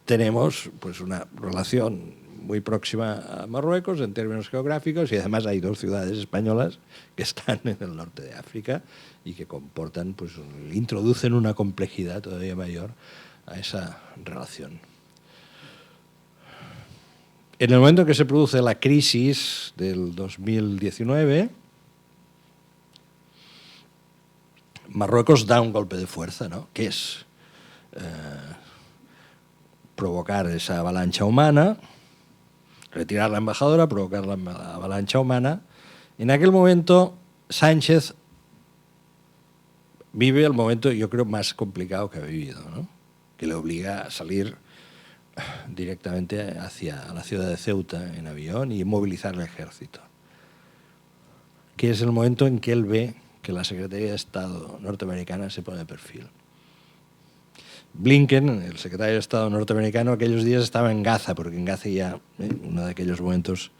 C: tenemos pues una relación muy próxima a Marruecos en términos geográficos y además hay dos ciudades españolas que están en el norte de África y que comportan, pues, introducen una complejidad todavía mayor a esa relación. En el momento en que se produce la crisis del 2019, Marruecos da un golpe de fuerza, ¿no? Que es provocar esa avalancha humana, retirar la embajadora, provocar la avalancha humana. En aquel momento, Sánchez vive el momento, yo creo, más complicado que ha vivido, ¿no? Que le obliga a salir directamente hacia la ciudad de Ceuta en avión y movilizar el ejército. Que es el momento en que él ve que la Secretaría de Estado norteamericana se pone de perfil. Blinken, el secretario de Estado norteamericano, aquellos días estaba en Gaza, porque en Gaza ya, uno de aquellos momentos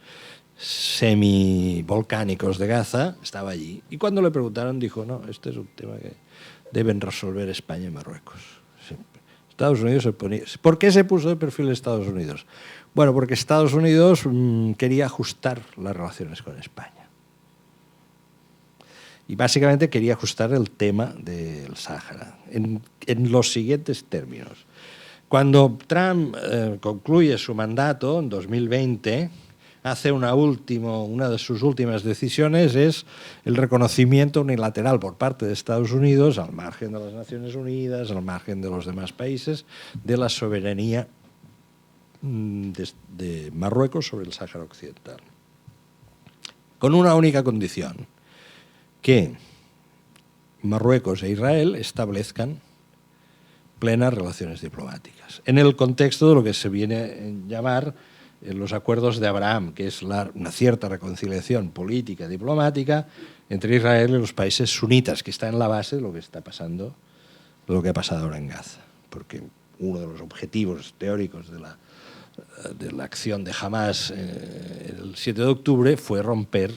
C: semi-volcánicos de Gaza, estaba allí. Y cuando le preguntaron, dijo, no, este es un tema que deben resolver España y Marruecos. Sí. Estados Unidos se ponía... ¿Por qué se puso de perfil Estados Unidos? Bueno, porque Estados Unidos quería ajustar las relaciones con España. Y básicamente quería ajustar el tema del Sáhara en los siguientes términos. Cuando Trump concluye su mandato en 2020, hace una de sus últimas decisiones es el reconocimiento unilateral por parte de Estados Unidos, al margen de las Naciones Unidas, al margen de los demás países, de la soberanía de Marruecos sobre el Sáhara Occidental. Con una única condición: que Marruecos e Israel establezcan plenas relaciones diplomáticas, en el contexto de lo que se viene a llamar los acuerdos de Abraham, que es una cierta reconciliación política y diplomática entre Israel y los países sunitas, que está en la base de lo que está pasando, de lo que ha pasado ahora en Gaza. Porque uno de los objetivos teóricos de la acción de Hamás el 7 de octubre fue romper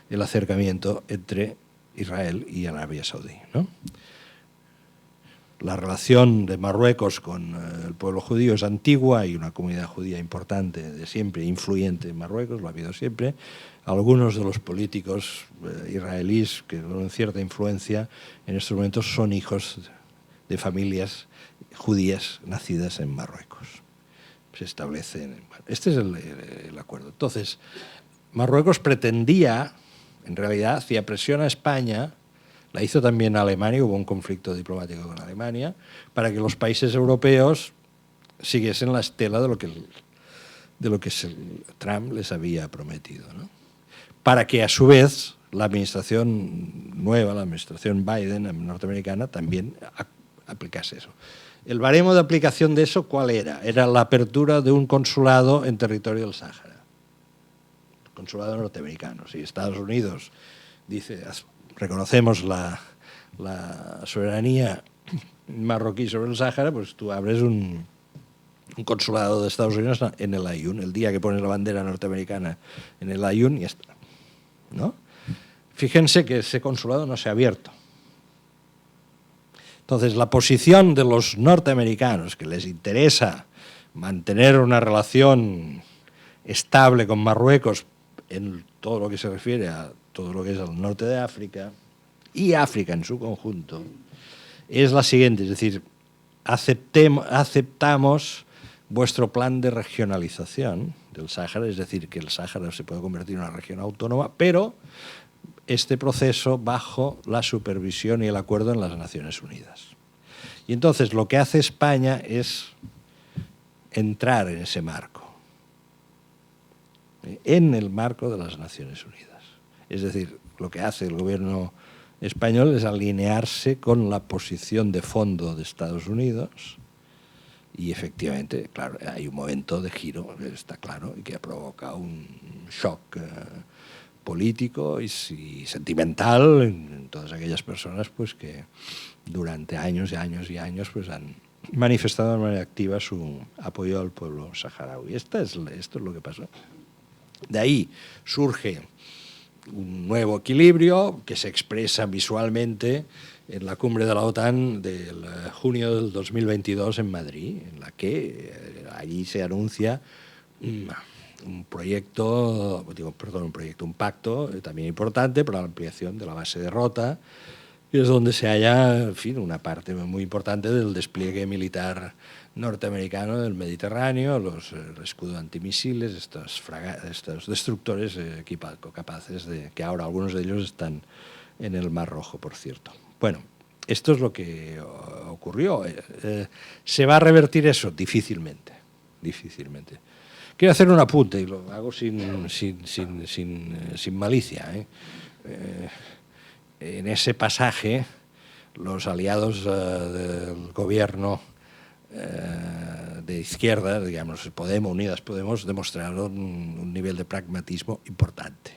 C: el acercamiento entre Israel y Arabia Saudí, ¿no? La relación de Marruecos con el pueblo judío es antigua, hay una comunidad judía importante de siempre, influyente en Marruecos, lo ha habido siempre. Algunos de los políticos israelíes que con cierta influencia en estos momentos son hijos de familias judías nacidas en Marruecos. Se establecen. Este es el acuerdo. Entonces, Marruecos pretendía, en realidad, hacía presión a España, la hizo también a Alemania, hubo un conflicto diplomático con Alemania, para que los países europeos siguiesen la estela de lo que Trump les había prometido, ¿no? Para que a su vez la administración nueva, la administración Biden norteamericana, también aplicase eso. El baremo de aplicación de eso, ¿cuál era? Era la apertura de un consulado en territorio del Sáhara. Consulado norteamericano. Si Estados Unidos dice, reconocemos la la soberanía marroquí sobre el Sáhara, pues tú abres un consulado de Estados Unidos en el Aaiún, el día que pones la bandera norteamericana en el Aaiún y ya está, ¿no? Fíjense que ese consulado no se ha abierto. Entonces, la posición de los norteamericanos, que les interesa mantener una relación estable con Marruecos en todo lo que se refiere a todo lo que es el norte de África y África en su conjunto, es la siguiente, es decir, aceptamos vuestro plan de regionalización del Sáhara, es decir, que el Sáhara se puede convertir en una región autónoma, pero este proceso bajo la supervisión y el acuerdo en las Naciones Unidas. Y entonces lo que hace España es entrar en ese marco, en el marco de las Naciones Unidas. Es decir, lo que hace el gobierno español es alinearse con la posición de fondo de Estados Unidos y efectivamente, claro, hay un momento de giro, está claro, y que provoca un shock político y sentimental en todas aquellas personas pues, que durante años y años y años pues, han manifestado de manera activa su apoyo al pueblo saharaui. Esto es lo que pasó. De ahí surge un nuevo equilibrio que se expresa visualmente en la cumbre de la OTAN del junio del 2022 en Madrid, en la que allí se anuncia un pacto también importante para la ampliación de la base de Rota, y es donde se halla, en fin, una parte muy importante del despliegue militar norteamericano del Mediterráneo, el escudo antimisiles, estos destructores capaces de que ahora algunos de ellos están en el Mar Rojo, por cierto. Bueno, esto es lo que ocurrió. ¿Se va a revertir eso? Difícilmente, difícilmente. Quiero hacer un apunte, y lo hago sin malicia. En ese pasaje, los aliados del gobierno de izquierda, digamos, Unidas Podemos, demostraron un nivel de pragmatismo importante,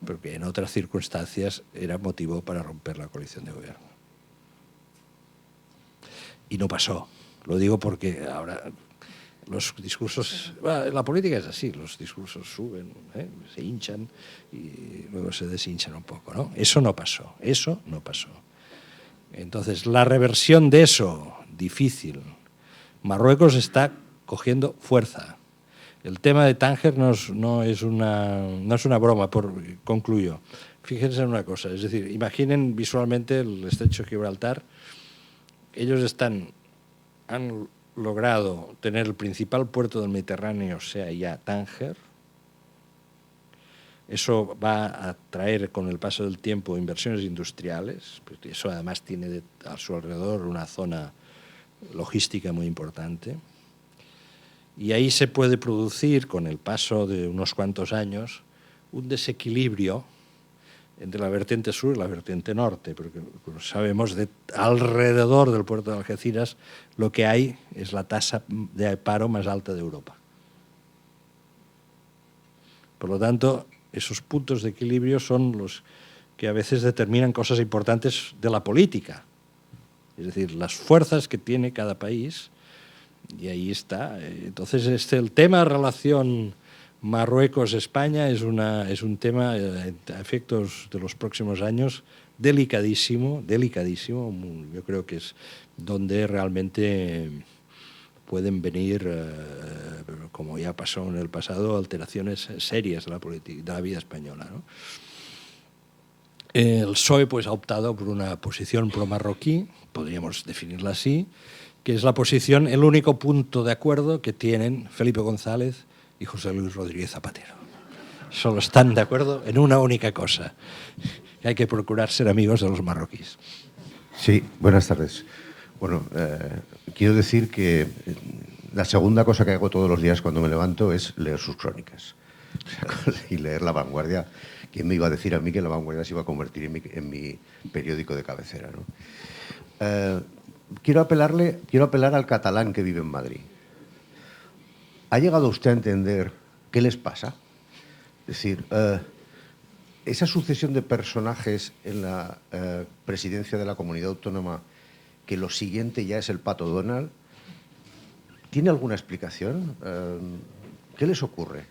C: porque en otras circunstancias era motivo para romper la coalición de gobierno. Y no pasó. Lo digo porque ahora los discursos... Bueno, la política es así, los discursos suben, se hinchan y luego se deshinchan un poco, ¿no? Eso no pasó, eso no pasó. Entonces, la reversión de eso, difícil. Marruecos está cogiendo fuerza. El tema de Tánger no es una broma, concluyo. Fíjense en una cosa, es decir, imaginen visualmente el estrecho de Gibraltar. Ellos han logrado tener el principal puerto del Mediterráneo, sea ya Tánger. Eso va a traer con el paso del tiempo inversiones industriales, porque eso además tiene a su alrededor una zona logística muy importante. Y ahí se puede producir, con el paso de unos cuantos años, un desequilibrio entre la vertiente sur y la vertiente norte, porque como sabemos, alrededor del puerto de Algeciras lo que hay es la tasa de paro más alta de Europa. Por lo tanto, esos puntos de equilibrio son los que a veces determinan cosas importantes de la política, es decir, las fuerzas que tiene cada país, y ahí está. Entonces, el tema relación Marruecos-España es un tema, a efectos de los próximos años, delicadísimo, delicadísimo. Yo creo que es donde realmente pueden venir, como ya pasó en el pasado, alteraciones serias de la vida española, ¿no? El PSOE pues, ha optado por una posición pro-marroquí, podríamos definirla así, que es la posición, el único punto de acuerdo que tienen Felipe González y José Luis Rodríguez Zapatero. Solo están de acuerdo en una única cosa, que hay que procurar ser amigos de los marroquíes.
E: Sí, buenas tardes. Bueno, quiero decir que la segunda cosa que hago todos los días cuando me levanto es leer sus crónicas y leer La Vanguardia. ¿Quién me iba a decir a mí que La Vanguardia se iba a convertir en mi periódico de cabecera, ¿no? Quiero apelar al catalán que vive en Madrid. ¿Ha llegado usted a entender qué les pasa? Es decir, esa sucesión de personajes en la presidencia de la comunidad autónoma, que lo siguiente ya es el Pato Donald, ¿tiene alguna explicación? ¿Qué les ocurre?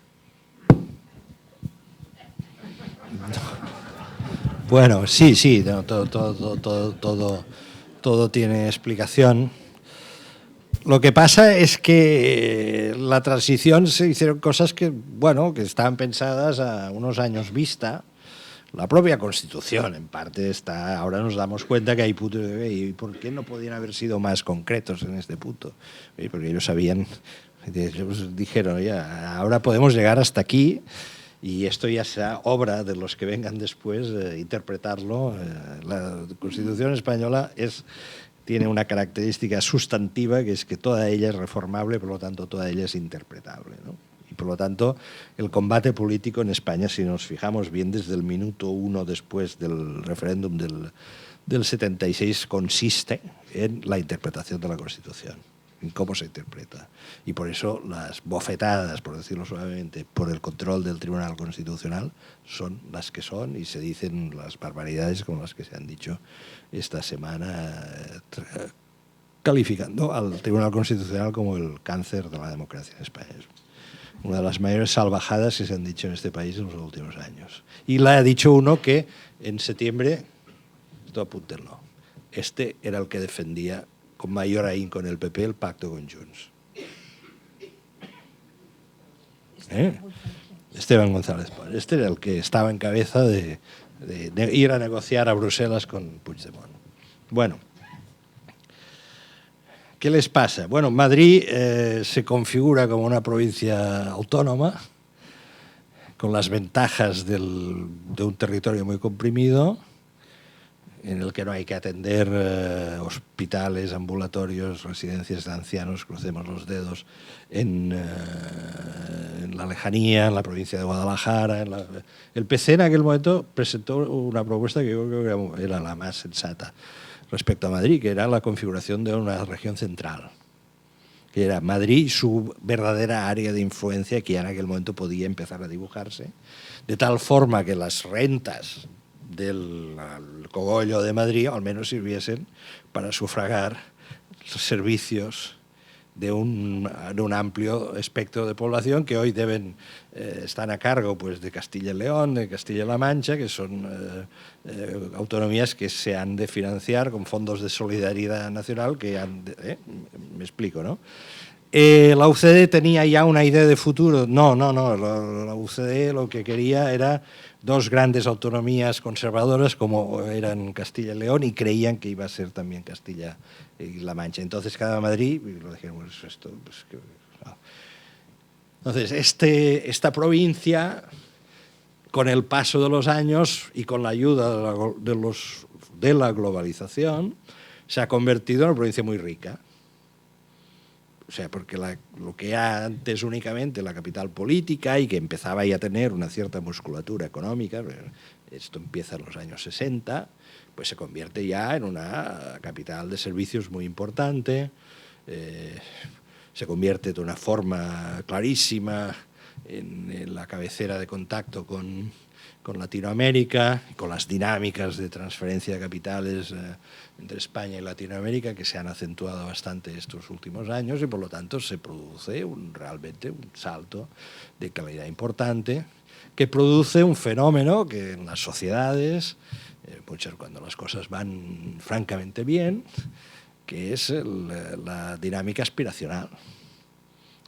C: Bueno, sí, no, todo tiene explicación. Lo que pasa es que la transición se hicieron cosas que, bueno, que estaban pensadas a unos años vista. La propia Constitución, en parte, está. Ahora nos damos cuenta que hay puntos de ¿y por qué no podían haber sido más concretos en este punto? Porque ellos sabían, ellos dijeron, ya, ahora podemos llegar hasta aquí. Y esto ya será obra de los que vengan después interpretarlo. La Constitución española tiene una característica sustantiva, que es que toda ella es reformable, por lo tanto toda ella es interpretable, ¿no? Y por lo tanto el combate político en España, si nos fijamos bien, desde el minuto 1 después del referéndum del 76, consiste en la interpretación de la Constitución, en cómo se interpreta. Y por eso las bofetadas, por decirlo suavemente, por el control del Tribunal Constitucional son las que son, y se dicen las barbaridades como las que se han dicho esta semana, calificando al Tribunal Constitucional como el cáncer de la democracia en España. Es una de las mayores salvajadas que se han dicho en este país en los últimos años. Y la ha dicho uno que en septiembre, esto apúntenlo, este era el que defendía con mayor ahínco en el PP el pacto con Junts. Esteban González Pons. Este era el que estaba en cabeza de ir a negociar a Bruselas con Puigdemont. Bueno, ¿qué les pasa? Bueno, Madrid se configura como una provincia autónoma, con las ventajas de un territorio muy comprimido, en el que no hay que atender hospitales, ambulatorios, residencias de ancianos, crucemos los dedos, en la lejanía, en la provincia de Guadalajara. El PC en aquel momento presentó una propuesta que yo creo que era la más sensata respecto a Madrid, que era la configuración de una región central, que era Madrid y su verdadera área de influencia, que ya en aquel momento podía empezar a dibujarse, de tal forma que las rentas del cogollo de Madrid al menos sirviesen para sufragar los servicios de un amplio espectro de población que hoy están a cargo, pues, de Castilla y León, de Castilla-La Mancha, que son autonomías que se han de financiar con fondos de solidaridad nacional me explico, ¿no? La UCD tenía ya una idea de futuro. No, la UCD lo que quería era dos grandes autonomías conservadoras como eran Castilla y León, y creían que iba a ser también Castilla y La Mancha. Entonces cada Madrid, y lo dijeron, pues esto, pues, no. Entonces esta provincia, con el paso de los años y con la ayuda de la globalización, se ha convertido en una provincia muy rica. O sea, porque lo que era antes únicamente la capital política y que empezaba ya a tener una cierta musculatura económica, esto empieza en los años 60, pues se convierte ya en una capital de servicios muy importante, se convierte de una forma clarísima en la cabecera de contacto con Latinoamérica, con las dinámicas de transferencia de capitales entre España y Latinoamérica, que se han acentuado bastante estos últimos años, y por lo tanto se produce realmente un salto de calidad importante, que produce un fenómeno que en las sociedades, cuando las cosas van francamente bien, que es la dinámica aspiracional.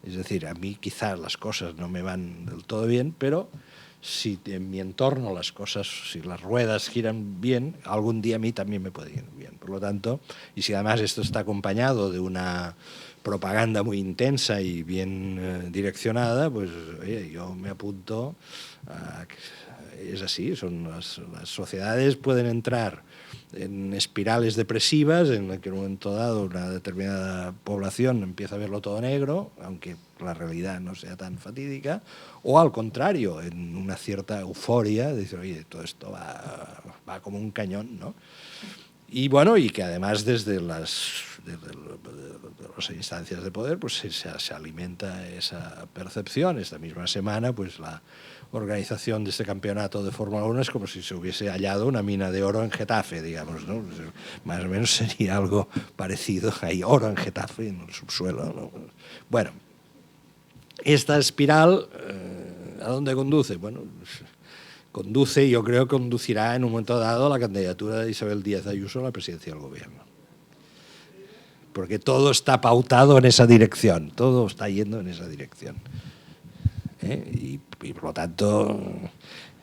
C: Es decir, a mí quizás las cosas no me van del todo bien, pero si en mi entorno las cosas, si las ruedas giran bien, algún día a mí también me puede ir bien. Por lo tanto, y si además esto está acompañado de una propaganda muy intensa y bien direccionada, pues oye, yo me apunto es así, las sociedades pueden entrar en espirales depresivas en las que en un momento dado una determinada población empieza a verlo todo negro, aunque la realidad no sea tan fatídica, o al contrario, en una cierta euforia, dice, oye, todo esto va como un cañón, ¿no? Y bueno, y que además desde las instancias de poder pues se alimenta esa percepción. Esta misma semana pues la organización de este campeonato de Fórmula 1 es como si se hubiese hallado una mina de oro en Getafe, digamos, ¿no? Más o menos sería algo parecido. Hay oro en Getafe, en el subsuelo, ¿no? Bueno, esta espiral, ¿a dónde conduce? Bueno, conduce, yo creo que conducirá en un momento dado a la candidatura de Isabel Díaz Ayuso a la presidencia del gobierno. Porque todo está pautado en esa dirección, todo está yendo en esa dirección. Y por lo tanto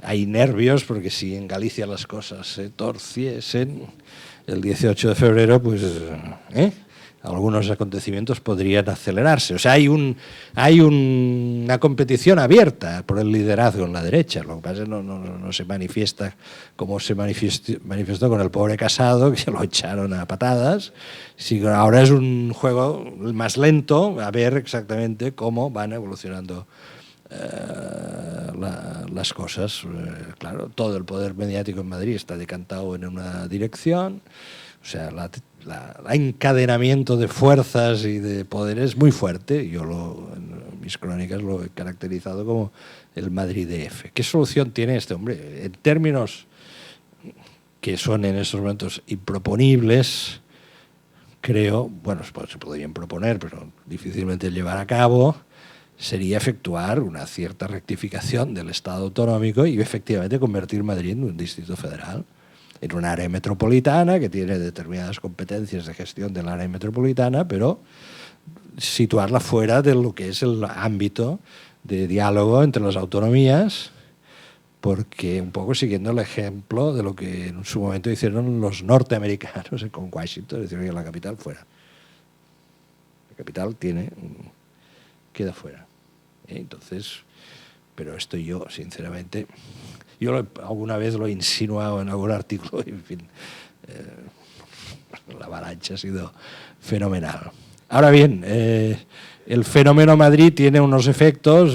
C: hay nervios, porque si en Galicia las cosas se torciesen, el 18 de febrero, pues algunos acontecimientos podrían acelerarse. O sea, hay una competición abierta por el liderazgo en la derecha. Lo que pasa es que no se manifiesta como se manifestó con el pobre Casado, que se lo echaron a patadas. Sí, ahora es un juego más lento, a ver exactamente cómo van evolucionando las cosas. Claro, todo el poder mediático en Madrid está decantado en una dirección. O sea, el encadenamiento de fuerzas y de poderes es muy fuerte. Yo en mis crónicas lo he caracterizado como el Madrid DF. ¿Qué solución tiene este hombre? En términos que son en estos momentos improponibles, creo, bueno, se podrían proponer, pero difícilmente llevar a cabo, sería efectuar una cierta rectificación del Estado autonómico y efectivamente convertir Madrid en un distrito federal, en un área metropolitana que tiene determinadas competencias de gestión del área metropolitana, pero situarla fuera de lo que es el ámbito de diálogo entre las autonomías, porque un poco siguiendo el ejemplo de lo que en su momento hicieron los norteamericanos con Washington, es decir, que la capital fuera. La capital queda fuera. Entonces, pero esto yo, sinceramente, alguna vez lo he insinuado en algún artículo, y en fin, la avalancha ha sido fenomenal. Ahora bien, el fenómeno Madrid tiene unos efectos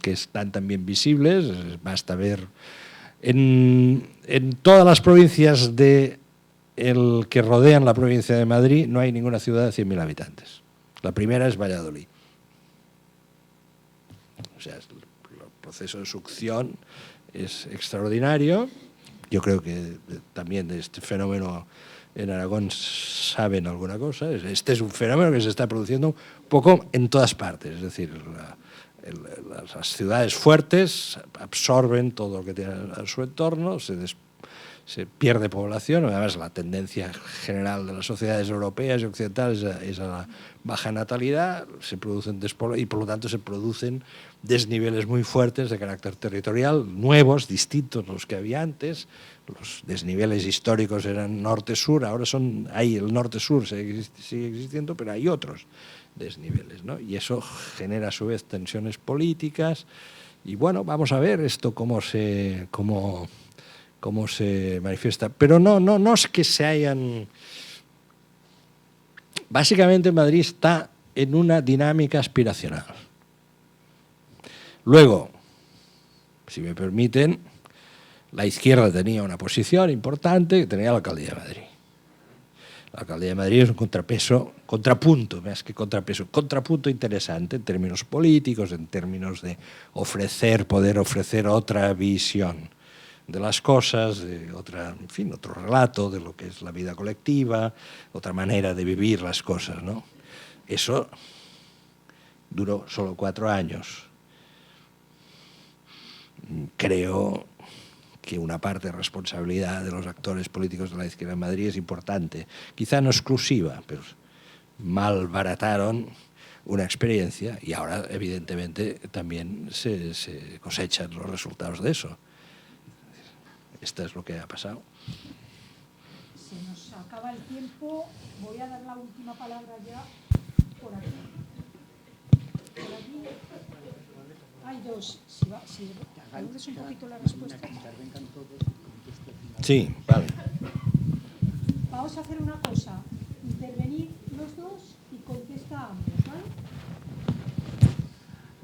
C: que están también visibles. Basta ver en todas las provincias que rodean la provincia de Madrid, no hay ninguna ciudad de 100.000 habitantes. La primera es Valladolid. O sea, el proceso de succión es extraordinario. Yo creo que también de este fenómeno en Aragón saben alguna cosa. Este es un fenómeno que se está produciendo un poco en todas partes. Es decir, las ciudades fuertes absorben todo lo que tienen a su entorno, se pierde población. Además, la tendencia general de las sociedades europeas y occidentales es a la baja natalidad, se producen y por lo tanto se producen desniveles muy fuertes de carácter territorial, nuevos, distintos a los que había antes. Los desniveles históricos eran norte-sur, ahora el norte-sur sigue existiendo, pero hay otros desniveles, ¿no? Y eso genera a su vez tensiones políticas. Y bueno, vamos a ver esto cómo se manifiesta. Pero no es que se hayan... Básicamente Madrid está en una dinámica aspiracional. Luego, si me permiten, la izquierda tenía una posición importante que tenía la Alcaldía de Madrid. La Alcaldía de Madrid es un contrapunto interesante en términos políticos, en términos de poder ofrecer otra visión de las cosas, otro relato de lo que es la vida colectiva, otra manera de vivir las cosas, ¿no? Eso duró solo 4 años. Creo que una parte de responsabilidad de los actores políticos de la izquierda en Madrid es importante, quizá no exclusiva, pero malbarataron una experiencia y ahora evidentemente también se cosechan los resultados de eso. Esto es lo que ha pasado.
B: Se nos acaba el tiempo. Voy a dar la última palabra ya por aquí. Por aquí hay dos. Si reduces un poquito la respuesta.
C: Sí, vale.
B: Vamos a hacer una cosa. Intervenir los dos y contesta a ambos, ¿vale?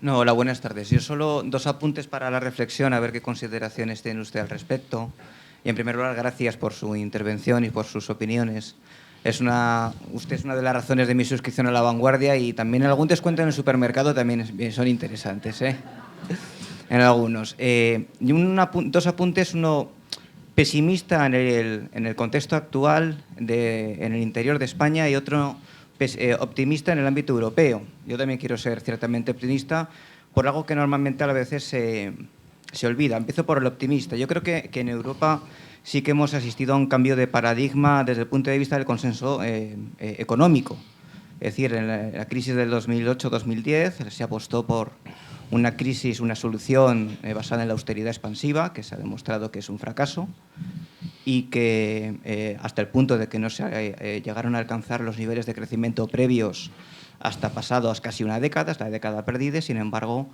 F: No, hola, buenas tardes. Yo solo 2 apuntes para la reflexión, a ver qué consideraciones tiene usted al respecto. Y en primer lugar, gracias por su intervención y por sus opiniones. Usted es una de las razones de mi suscripción a La Vanguardia, y también algún descuento en el supermercado también son interesantes, ¿eh? En algunos. Y dos apuntes, uno pesimista en el contexto actual en el interior de España, y otro optimista en el ámbito europeo. Yo también quiero ser ciertamente optimista por algo que normalmente a veces se olvida. Empiezo por el optimista. Yo creo que en Europa sí que hemos asistido a un cambio de paradigma desde el punto de vista del consenso económico. Es decir, en la crisis del 2008-2010 se apostó por una crisis, una solución basada en la austeridad expansiva, que se ha demostrado que es un fracaso, y que hasta el punto de que no se llegaron a alcanzar los niveles de crecimiento previos hasta pasados casi una década, es la década perdida. Sin embargo,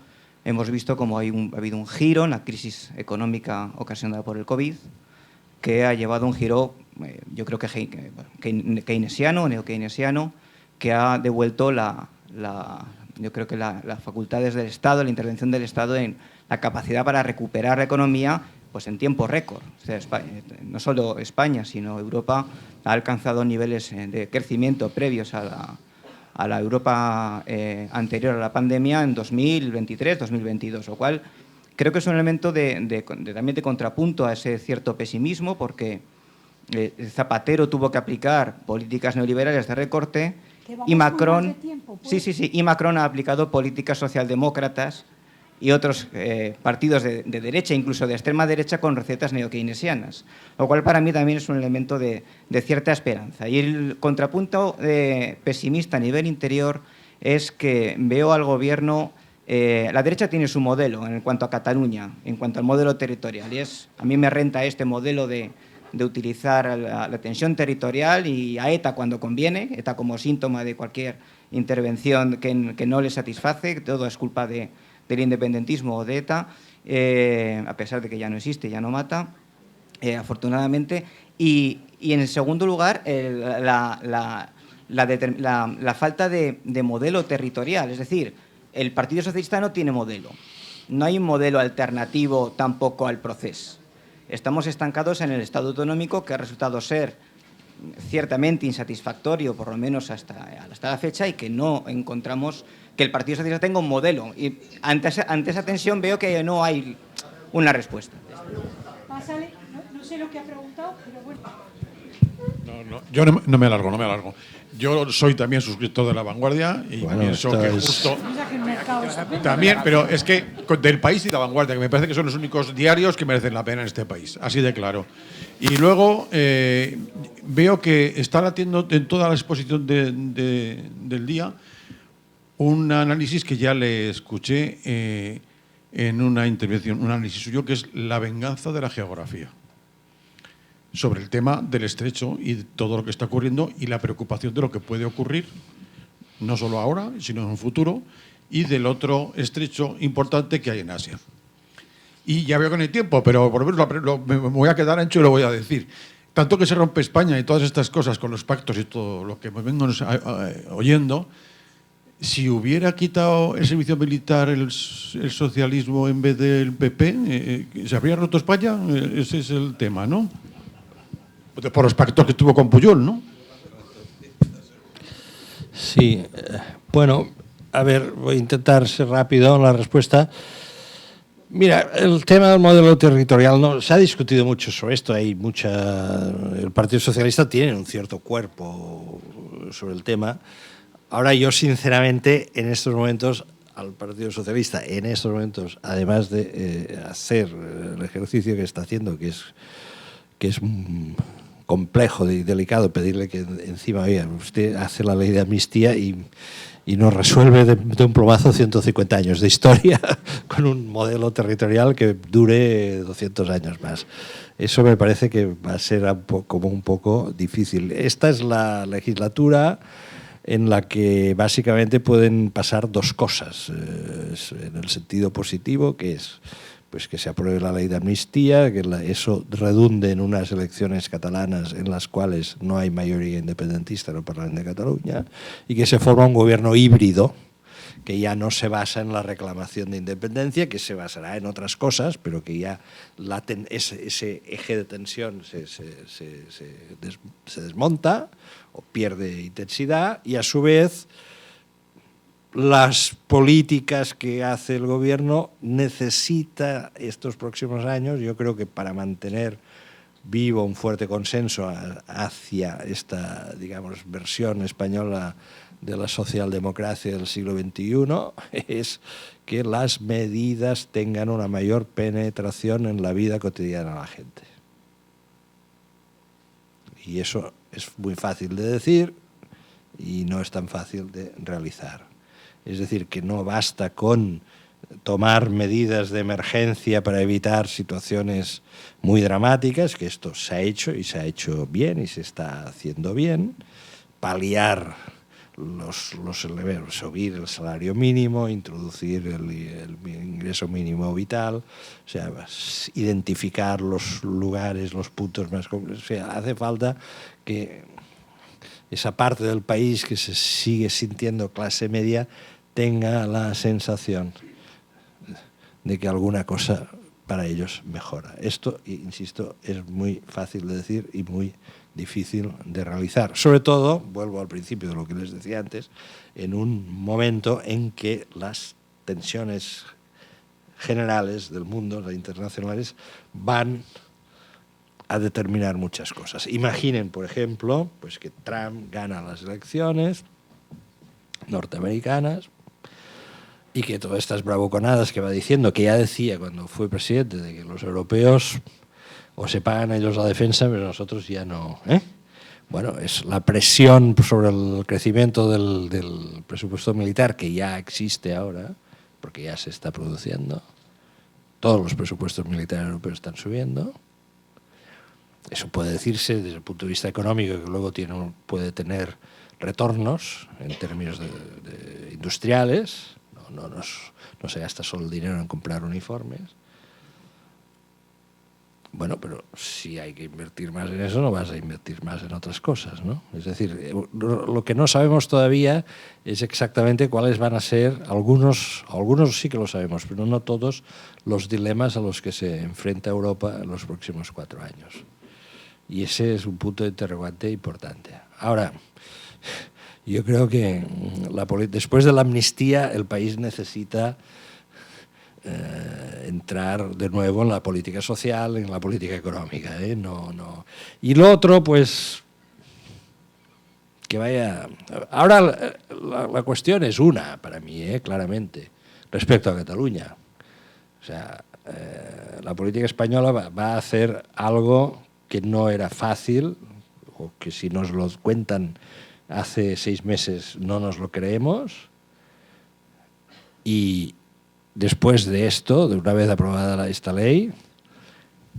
F: hemos visto cómo ha habido un giro en la crisis económica ocasionada por el COVID, que ha llevado a un giro, yo creo que keynesiano, neo-keynesiano, que ha devuelto yo creo que las facultades del Estado, la intervención del Estado en la capacidad para recuperar la economía pues en tiempo récord. O sea, no solo España, sino Europa ha alcanzado niveles de crecimiento previos a la Europa anterior a la pandemia en 2023, 2022, lo cual creo que es un elemento también de contrapunto a ese cierto pesimismo, porque Zapatero tuvo que aplicar políticas neoliberales de recorte y Macron, y Macron ha aplicado políticas socialdemócratas y otros partidos de derecha, incluso de extrema derecha, con recetas neokeynesianas, lo cual para mí también es un elemento de cierta esperanza. Y el contrapunto pesimista a nivel interior es que veo al gobierno. La derecha tiene su modelo en cuanto a Cataluña, en cuanto al modelo territorial, y a mí me renta este modelo de utilizar la tensión territorial y a ETA cuando conviene, ETA como síntoma de cualquier intervención que no le satisface. Todo es culpa del independentismo o de ETA, a pesar de que ya no existe, ya no mata, afortunadamente. Y en el segundo lugar, la falta de modelo territorial, es decir, el Partido Socialista no tiene modelo. No hay un modelo alternativo tampoco al proceso. Estamos estancados en el Estado autonómico, que ha resultado ser ciertamente insatisfactorio, por lo menos hasta la fecha, y que no encontramos que el Partido Socialista tenga un modelo. Y ante esa tensión veo que no hay una respuesta.
B: Pásale, no sé lo que ha preguntado, pero bueno.
G: No, yo no me alargo. Yo soy también suscriptor de La Vanguardia y pienso que justo… También, pero es que del País y La Vanguardia, que me parece que son los únicos diarios que merecen la pena en este país, así de claro. Y luego veo que está latiendo en toda la exposición del día un análisis que ya le escuché en una intervención, un análisis suyo, que es la venganza de la geografía, sobre el tema del estrecho y todo lo que está ocurriendo y la preocupación de lo que puede ocurrir, no solo ahora, sino en un futuro, y del otro estrecho importante que hay en Asia. Y ya veo que no hay tiempo, pero por lo menos me voy a quedar ancho y lo voy a decir. Tanto que se rompe España y todas estas cosas con los pactos y todo lo que me vengo oyendo, si hubiera quitado el servicio militar el socialismo en vez del PP, ¿se habría roto España? Ese es el tema, ¿no? Por los pactos que tuvo con Pujol, ¿no?
C: Sí, bueno, a ver, voy a intentar ser rápido en la respuesta. Mira, el tema del modelo territorial, no se ha discutido mucho sobre esto. El Partido Socialista tiene un cierto cuerpo sobre el tema. Ahora yo, sinceramente, en estos momentos, al Partido Socialista, además de hacer el ejercicio que está haciendo, que es complejo y delicado, pedirle que encima, oiga, usted hace la ley de amnistía y nos resuelve de un plumazo 150 años de historia con un modelo territorial que dure 200 años más. Eso me parece que va a ser como un poco difícil. Esta es la legislatura en la que básicamente pueden pasar dos cosas, en el sentido positivo, que es pues que se apruebe la ley de amnistía, que eso redunde en unas elecciones catalanas en las cuales no hay mayoría independentista en el Parlamento de Cataluña y que se forma un gobierno híbrido que ya no se basa en la reclamación de independencia, que se basará en otras cosas, pero que ya ese eje de tensión se desmonta o pierde intensidad, y a su vez las políticas que hace el gobierno necesita estos próximos años, yo creo que para mantener vivo un fuerte consenso hacia esta, digamos, versión española de la socialdemocracia del siglo XXI, es que las medidas tengan una mayor penetración en la vida cotidiana de la gente. Y eso es muy fácil de decir y no es tan fácil de realizar. Es decir, que no basta con tomar medidas de emergencia para evitar situaciones muy dramáticas, que esto se ha hecho y se ha hecho bien y se está haciendo bien, paliar subir el salario mínimo, introducir el ingreso mínimo vital, o sea, identificar los lugares, los puntos más complejos. O sea, hace falta que esa parte del país que se sigue sintiendo clase media tenga la sensación de que alguna cosa para ellos mejora. Esto, insisto, es muy fácil de decir y muy difícil de realizar. Sobre todo, vuelvo al principio de lo que les decía antes, en un momento en que las tensiones generales del mundo, las internacionales, van a determinar muchas cosas. Imaginen, por ejemplo, pues que Trump gana las elecciones norteamericanas, y que todas estas bravuconadas que va diciendo, que ya decía cuando fue presidente, de que los europeos o se pagan ellos la defensa, pero nosotros ya no. Bueno, es la presión sobre el crecimiento del presupuesto militar, que ya existe ahora, porque ya se está produciendo. Todos los presupuestos militares europeos están subiendo. Eso puede decirse desde el punto de vista económico, que luego puede tener retornos en términos de industriales. No se gasta solo el dinero en comprar uniformes. Bueno, pero si hay que invertir más en eso, no vas a invertir más en otras cosas, ¿no? Es decir, lo que no sabemos todavía es exactamente cuáles van a ser, algunos sí que lo sabemos, pero no todos, los dilemas a los que se enfrenta Europa en los próximos 4 años. Y ese es un punto de interrogante importante. Ahora, yo creo que después de la amnistía el país necesita entrar de nuevo en la política social, en la política económica. Y lo otro, pues, que vaya... Ahora la cuestión es una, para mí, claramente, respecto a Cataluña. O sea, la política española va a hacer algo que no era fácil, o que si nos lo cuentan hace 6 meses no nos lo creemos, y después de esto, de una vez aprobada esta ley,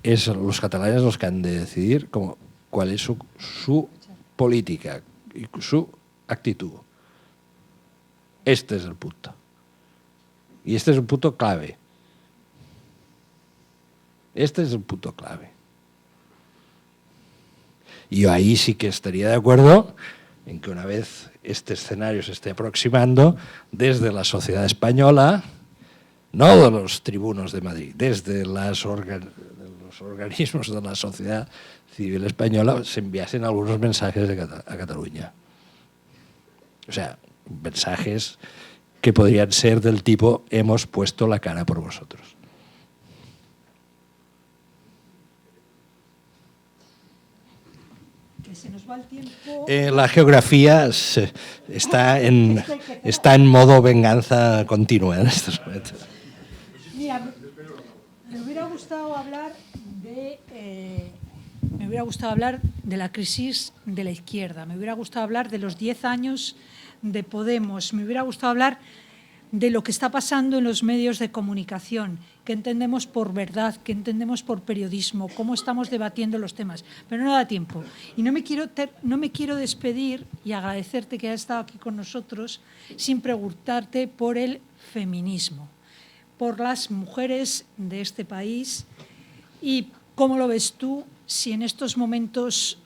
C: es los catalanes los que han de decidir cuál es su política y su actitud. Este es el punto. Y este es un punto clave. Este es un punto clave. Y yo ahí sí que estaría de acuerdo en que una vez este escenario se esté aproximando, desde la sociedad española, no de los tribunos de Madrid, desde los organismos de la sociedad civil española, se enviasen algunos mensajes a Cataluña. O sea, mensajes que podrían ser del tipo: hemos puesto la cara por vosotros.
B: Se nos va el tiempo.
C: La geografía está en modo venganza continua en estos momentos.
B: Mira, me hubiera gustado hablar de la crisis de la izquierda, me hubiera gustado hablar de los 10 años de Podemos, me hubiera gustado hablar de lo que está pasando en los medios de comunicación, qué entendemos por verdad, qué entendemos por periodismo, cómo estamos debatiendo los temas, pero no da tiempo. Y no me quiero despedir y agradecerte que hayas estado aquí con nosotros sin preguntarte por el feminismo, por las mujeres de este país, y cómo lo ves tú, si en estos momentos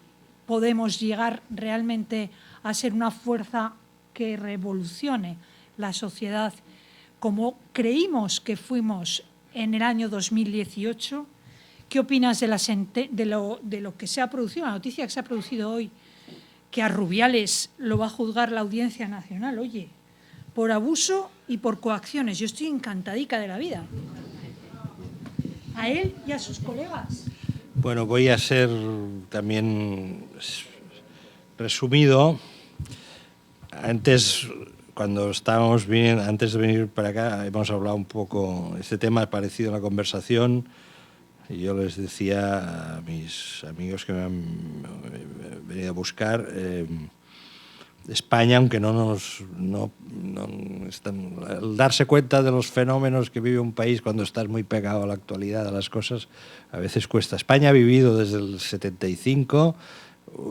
B: podemos llegar realmente a ser una fuerza que revolucione la sociedad como creímos que fuimos en el año 2018? ¿Qué opinas de lo que se ha producido, la noticia que se ha producido hoy, que a Rubiales lo va a juzgar la Audiencia Nacional, oye, por abuso y por coacciones? Yo estoy encantadica de la vida. A él y a sus colegas.
C: Bueno, voy a ser también resumido. Antes, cuando estábamos viniendo, antes de venir para acá, hemos hablado un poco, este tema ha aparecido en la conversación. Y yo les decía a mis amigos que me han venido a buscar, España, aunque no están, al darse cuenta de los fenómenos que vive un país cuando estás muy pegado a la actualidad, a las cosas, a veces cuesta. España ha vivido desde el 75,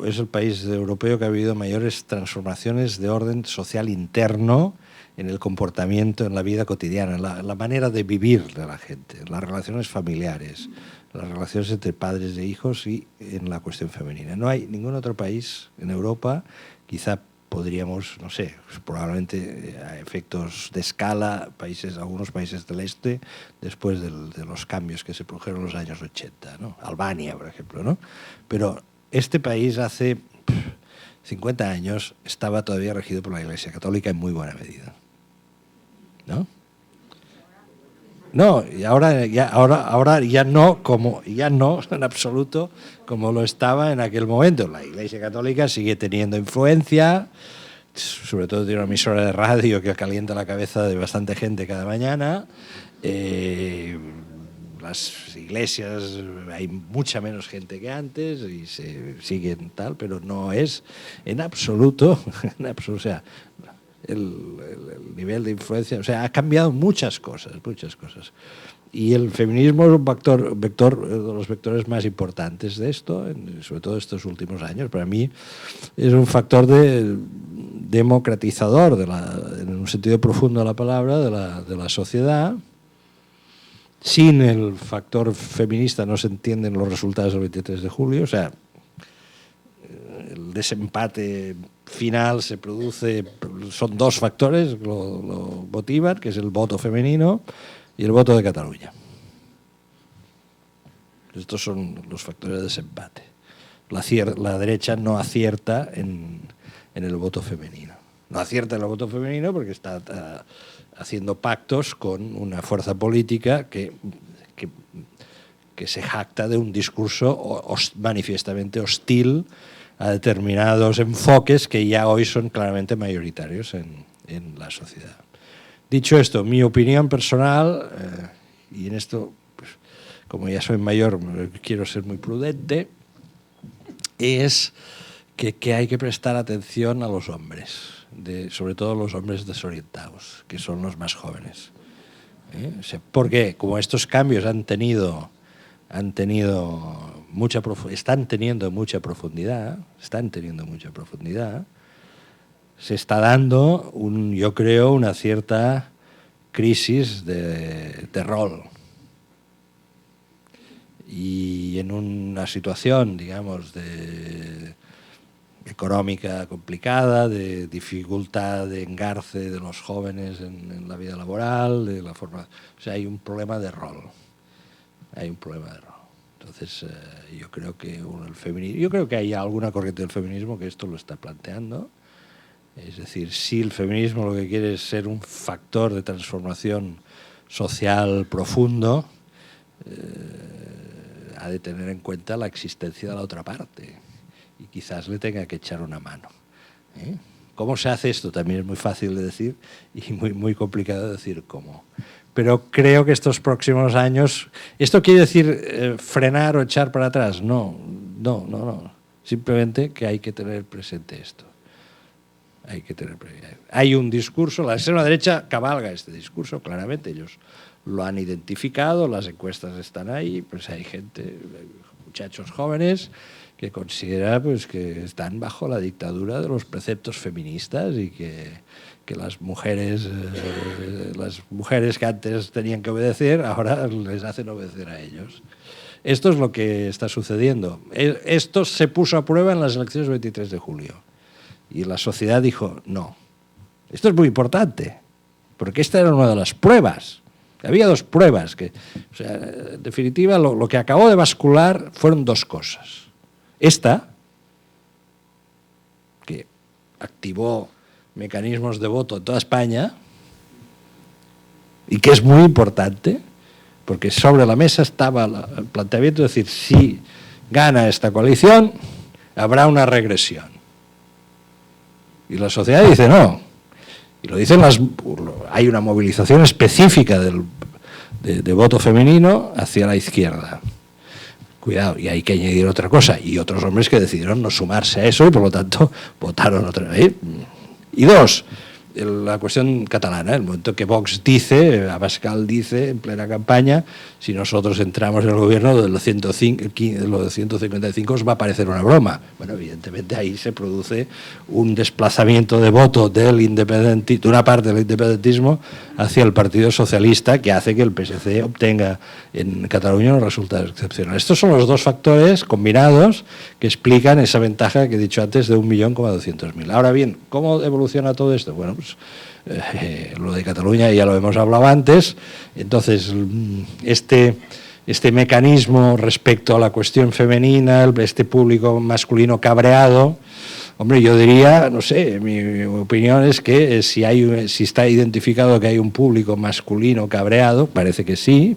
C: es el país europeo que ha vivido mayores transformaciones de orden social interno en el comportamiento, en la vida cotidiana, en la manera de vivir de la gente, las relaciones familiares, las relaciones entre padres e hijos y en la cuestión femenina. No hay ningún otro país en Europa, quizá podríamos, no sé, probablemente a efectos de escala, algunos países del este, después de los cambios que se produjeron en los años 80, ¿no? Albania, por ejemplo, ¿no? Pero este país hace 50 años estaba todavía regido por la Iglesia Católica en muy buena medida, ¿no? No, y ahora ya no en absoluto como lo estaba en aquel momento. La Iglesia Católica sigue teniendo influencia, sobre todo tiene una emisora de radio que calienta la cabeza de bastante gente cada mañana. Las iglesias, hay mucha menos gente que antes y se siguen tal, pero no es en absoluto, o sea, el nivel de influencia, o sea, ha cambiado muchas cosas. Y el feminismo es un vector de los vectores más importantes de esto, sobre todo estos últimos años. Para mí es un factor democratizador, en un sentido profundo de la palabra, de la sociedad. Sin el factor feminista no se entienden los resultados del 23 de julio, o sea, el desempate final se produce, son dos factores que lo motivan, que es el voto femenino y el voto de Cataluña. Estos son los factores de desempate. La derecha no acierta en el voto femenino. No acierta en el voto femenino porque está haciendo pactos con una fuerza política que se jacta de un discurso manifiestamente hostil a determinados enfoques que ya hoy son claramente mayoritarios en la sociedad. Dicho esto, mi opinión personal, y en esto, pues, como ya soy mayor, quiero ser muy prudente, es que hay que prestar atención a los hombres, sobre todo los hombres desorientados, que son los más jóvenes. Porque como estos cambios están teniendo mucha profundidad, se está dando, yo creo, una cierta crisis de rol. Y en una situación, digamos, económica complicada, de dificultad de engarce de los jóvenes en la vida laboral, de la forma, o sea, hay un problema de rol. Entonces, yo creo que hay alguna corriente del feminismo que esto lo está planteando. Es decir, si el feminismo lo que quiere es ser un factor de transformación social profundo, ha de tener en cuenta la existencia de la otra parte y quizás le tenga que echar una mano. ¿Cómo se hace esto? También es muy fácil de decir y muy, muy complicado de decir cómo. Pero creo que estos próximos años... ¿Esto quiere decir frenar o echar para atrás? No. Simplemente que hay que tener presente esto. Hay un discurso, la extrema derecha cabalga este discurso, claramente ellos lo han identificado, las encuestas están ahí, pues hay gente, muchachos jóvenes que considera pues que están bajo la dictadura de los preceptos feministas y que las mujeres que antes tenían que obedecer ahora les hacen obedecer a ellos. Esto es lo que está sucediendo. Esto se puso a prueba en las elecciones del 23 de julio y la sociedad dijo no. Esto es muy importante. porque esta era una de las pruebas. Había dos pruebas. O sea, en definitiva, lo que acabó de bascular fueron dos cosas. Esta, que activó mecanismos de voto en toda España, y que es muy importante, porque sobre la mesa estaba el planteamiento de decir, si gana esta coalición, habrá una regresión. Y la sociedad dice no. Y lo dicen hay una movilización específica de voto femenino hacia la izquierda. Cuidado, y hay que añadir otra cosa. Y otros hombres que decidieron no sumarse a eso y por lo tanto votaron otra vez. Y dos, la cuestión catalana, el momento que Vox dice, Abascal dice en plena campaña, si nosotros entramos en el gobierno, lo de 155 os va a parecer una broma. Bueno, evidentemente ahí se produce un desplazamiento de voto de una parte del independentismo hacia el Partido Socialista, que hace que el PSC obtenga en Cataluña unos resultados excepcionales. Estos son los dos factores combinados que explican esa ventaja que he dicho antes de 1.200.000. Ahora bien, ¿cómo evoluciona todo esto? Bueno, pues lo de Cataluña ya lo hemos hablado antes. Entonces, este mecanismo respecto a la cuestión femenina, este público masculino cabreado, hombre, yo diría, no sé, mi opinión es que si está identificado que hay un público masculino cabreado, parece que sí,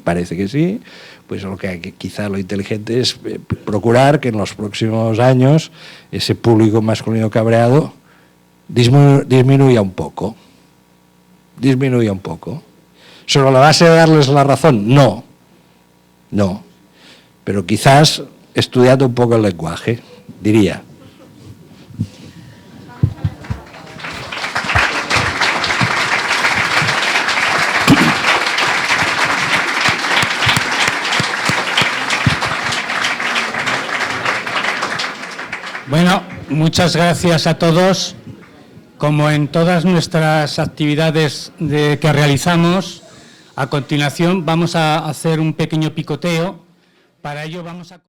C: pues quizá lo inteligente es procurar que en los próximos años ese público masculino cabreado disminuya un poco. ¿Sobre la base de darles la razón? No. Pero quizás estudiando un poco el lenguaje, diría.
A: Bueno, muchas gracias a todos. Como en todas nuestras actividades que realizamos, a continuación vamos a hacer un pequeño picoteo. Para ello vamos a...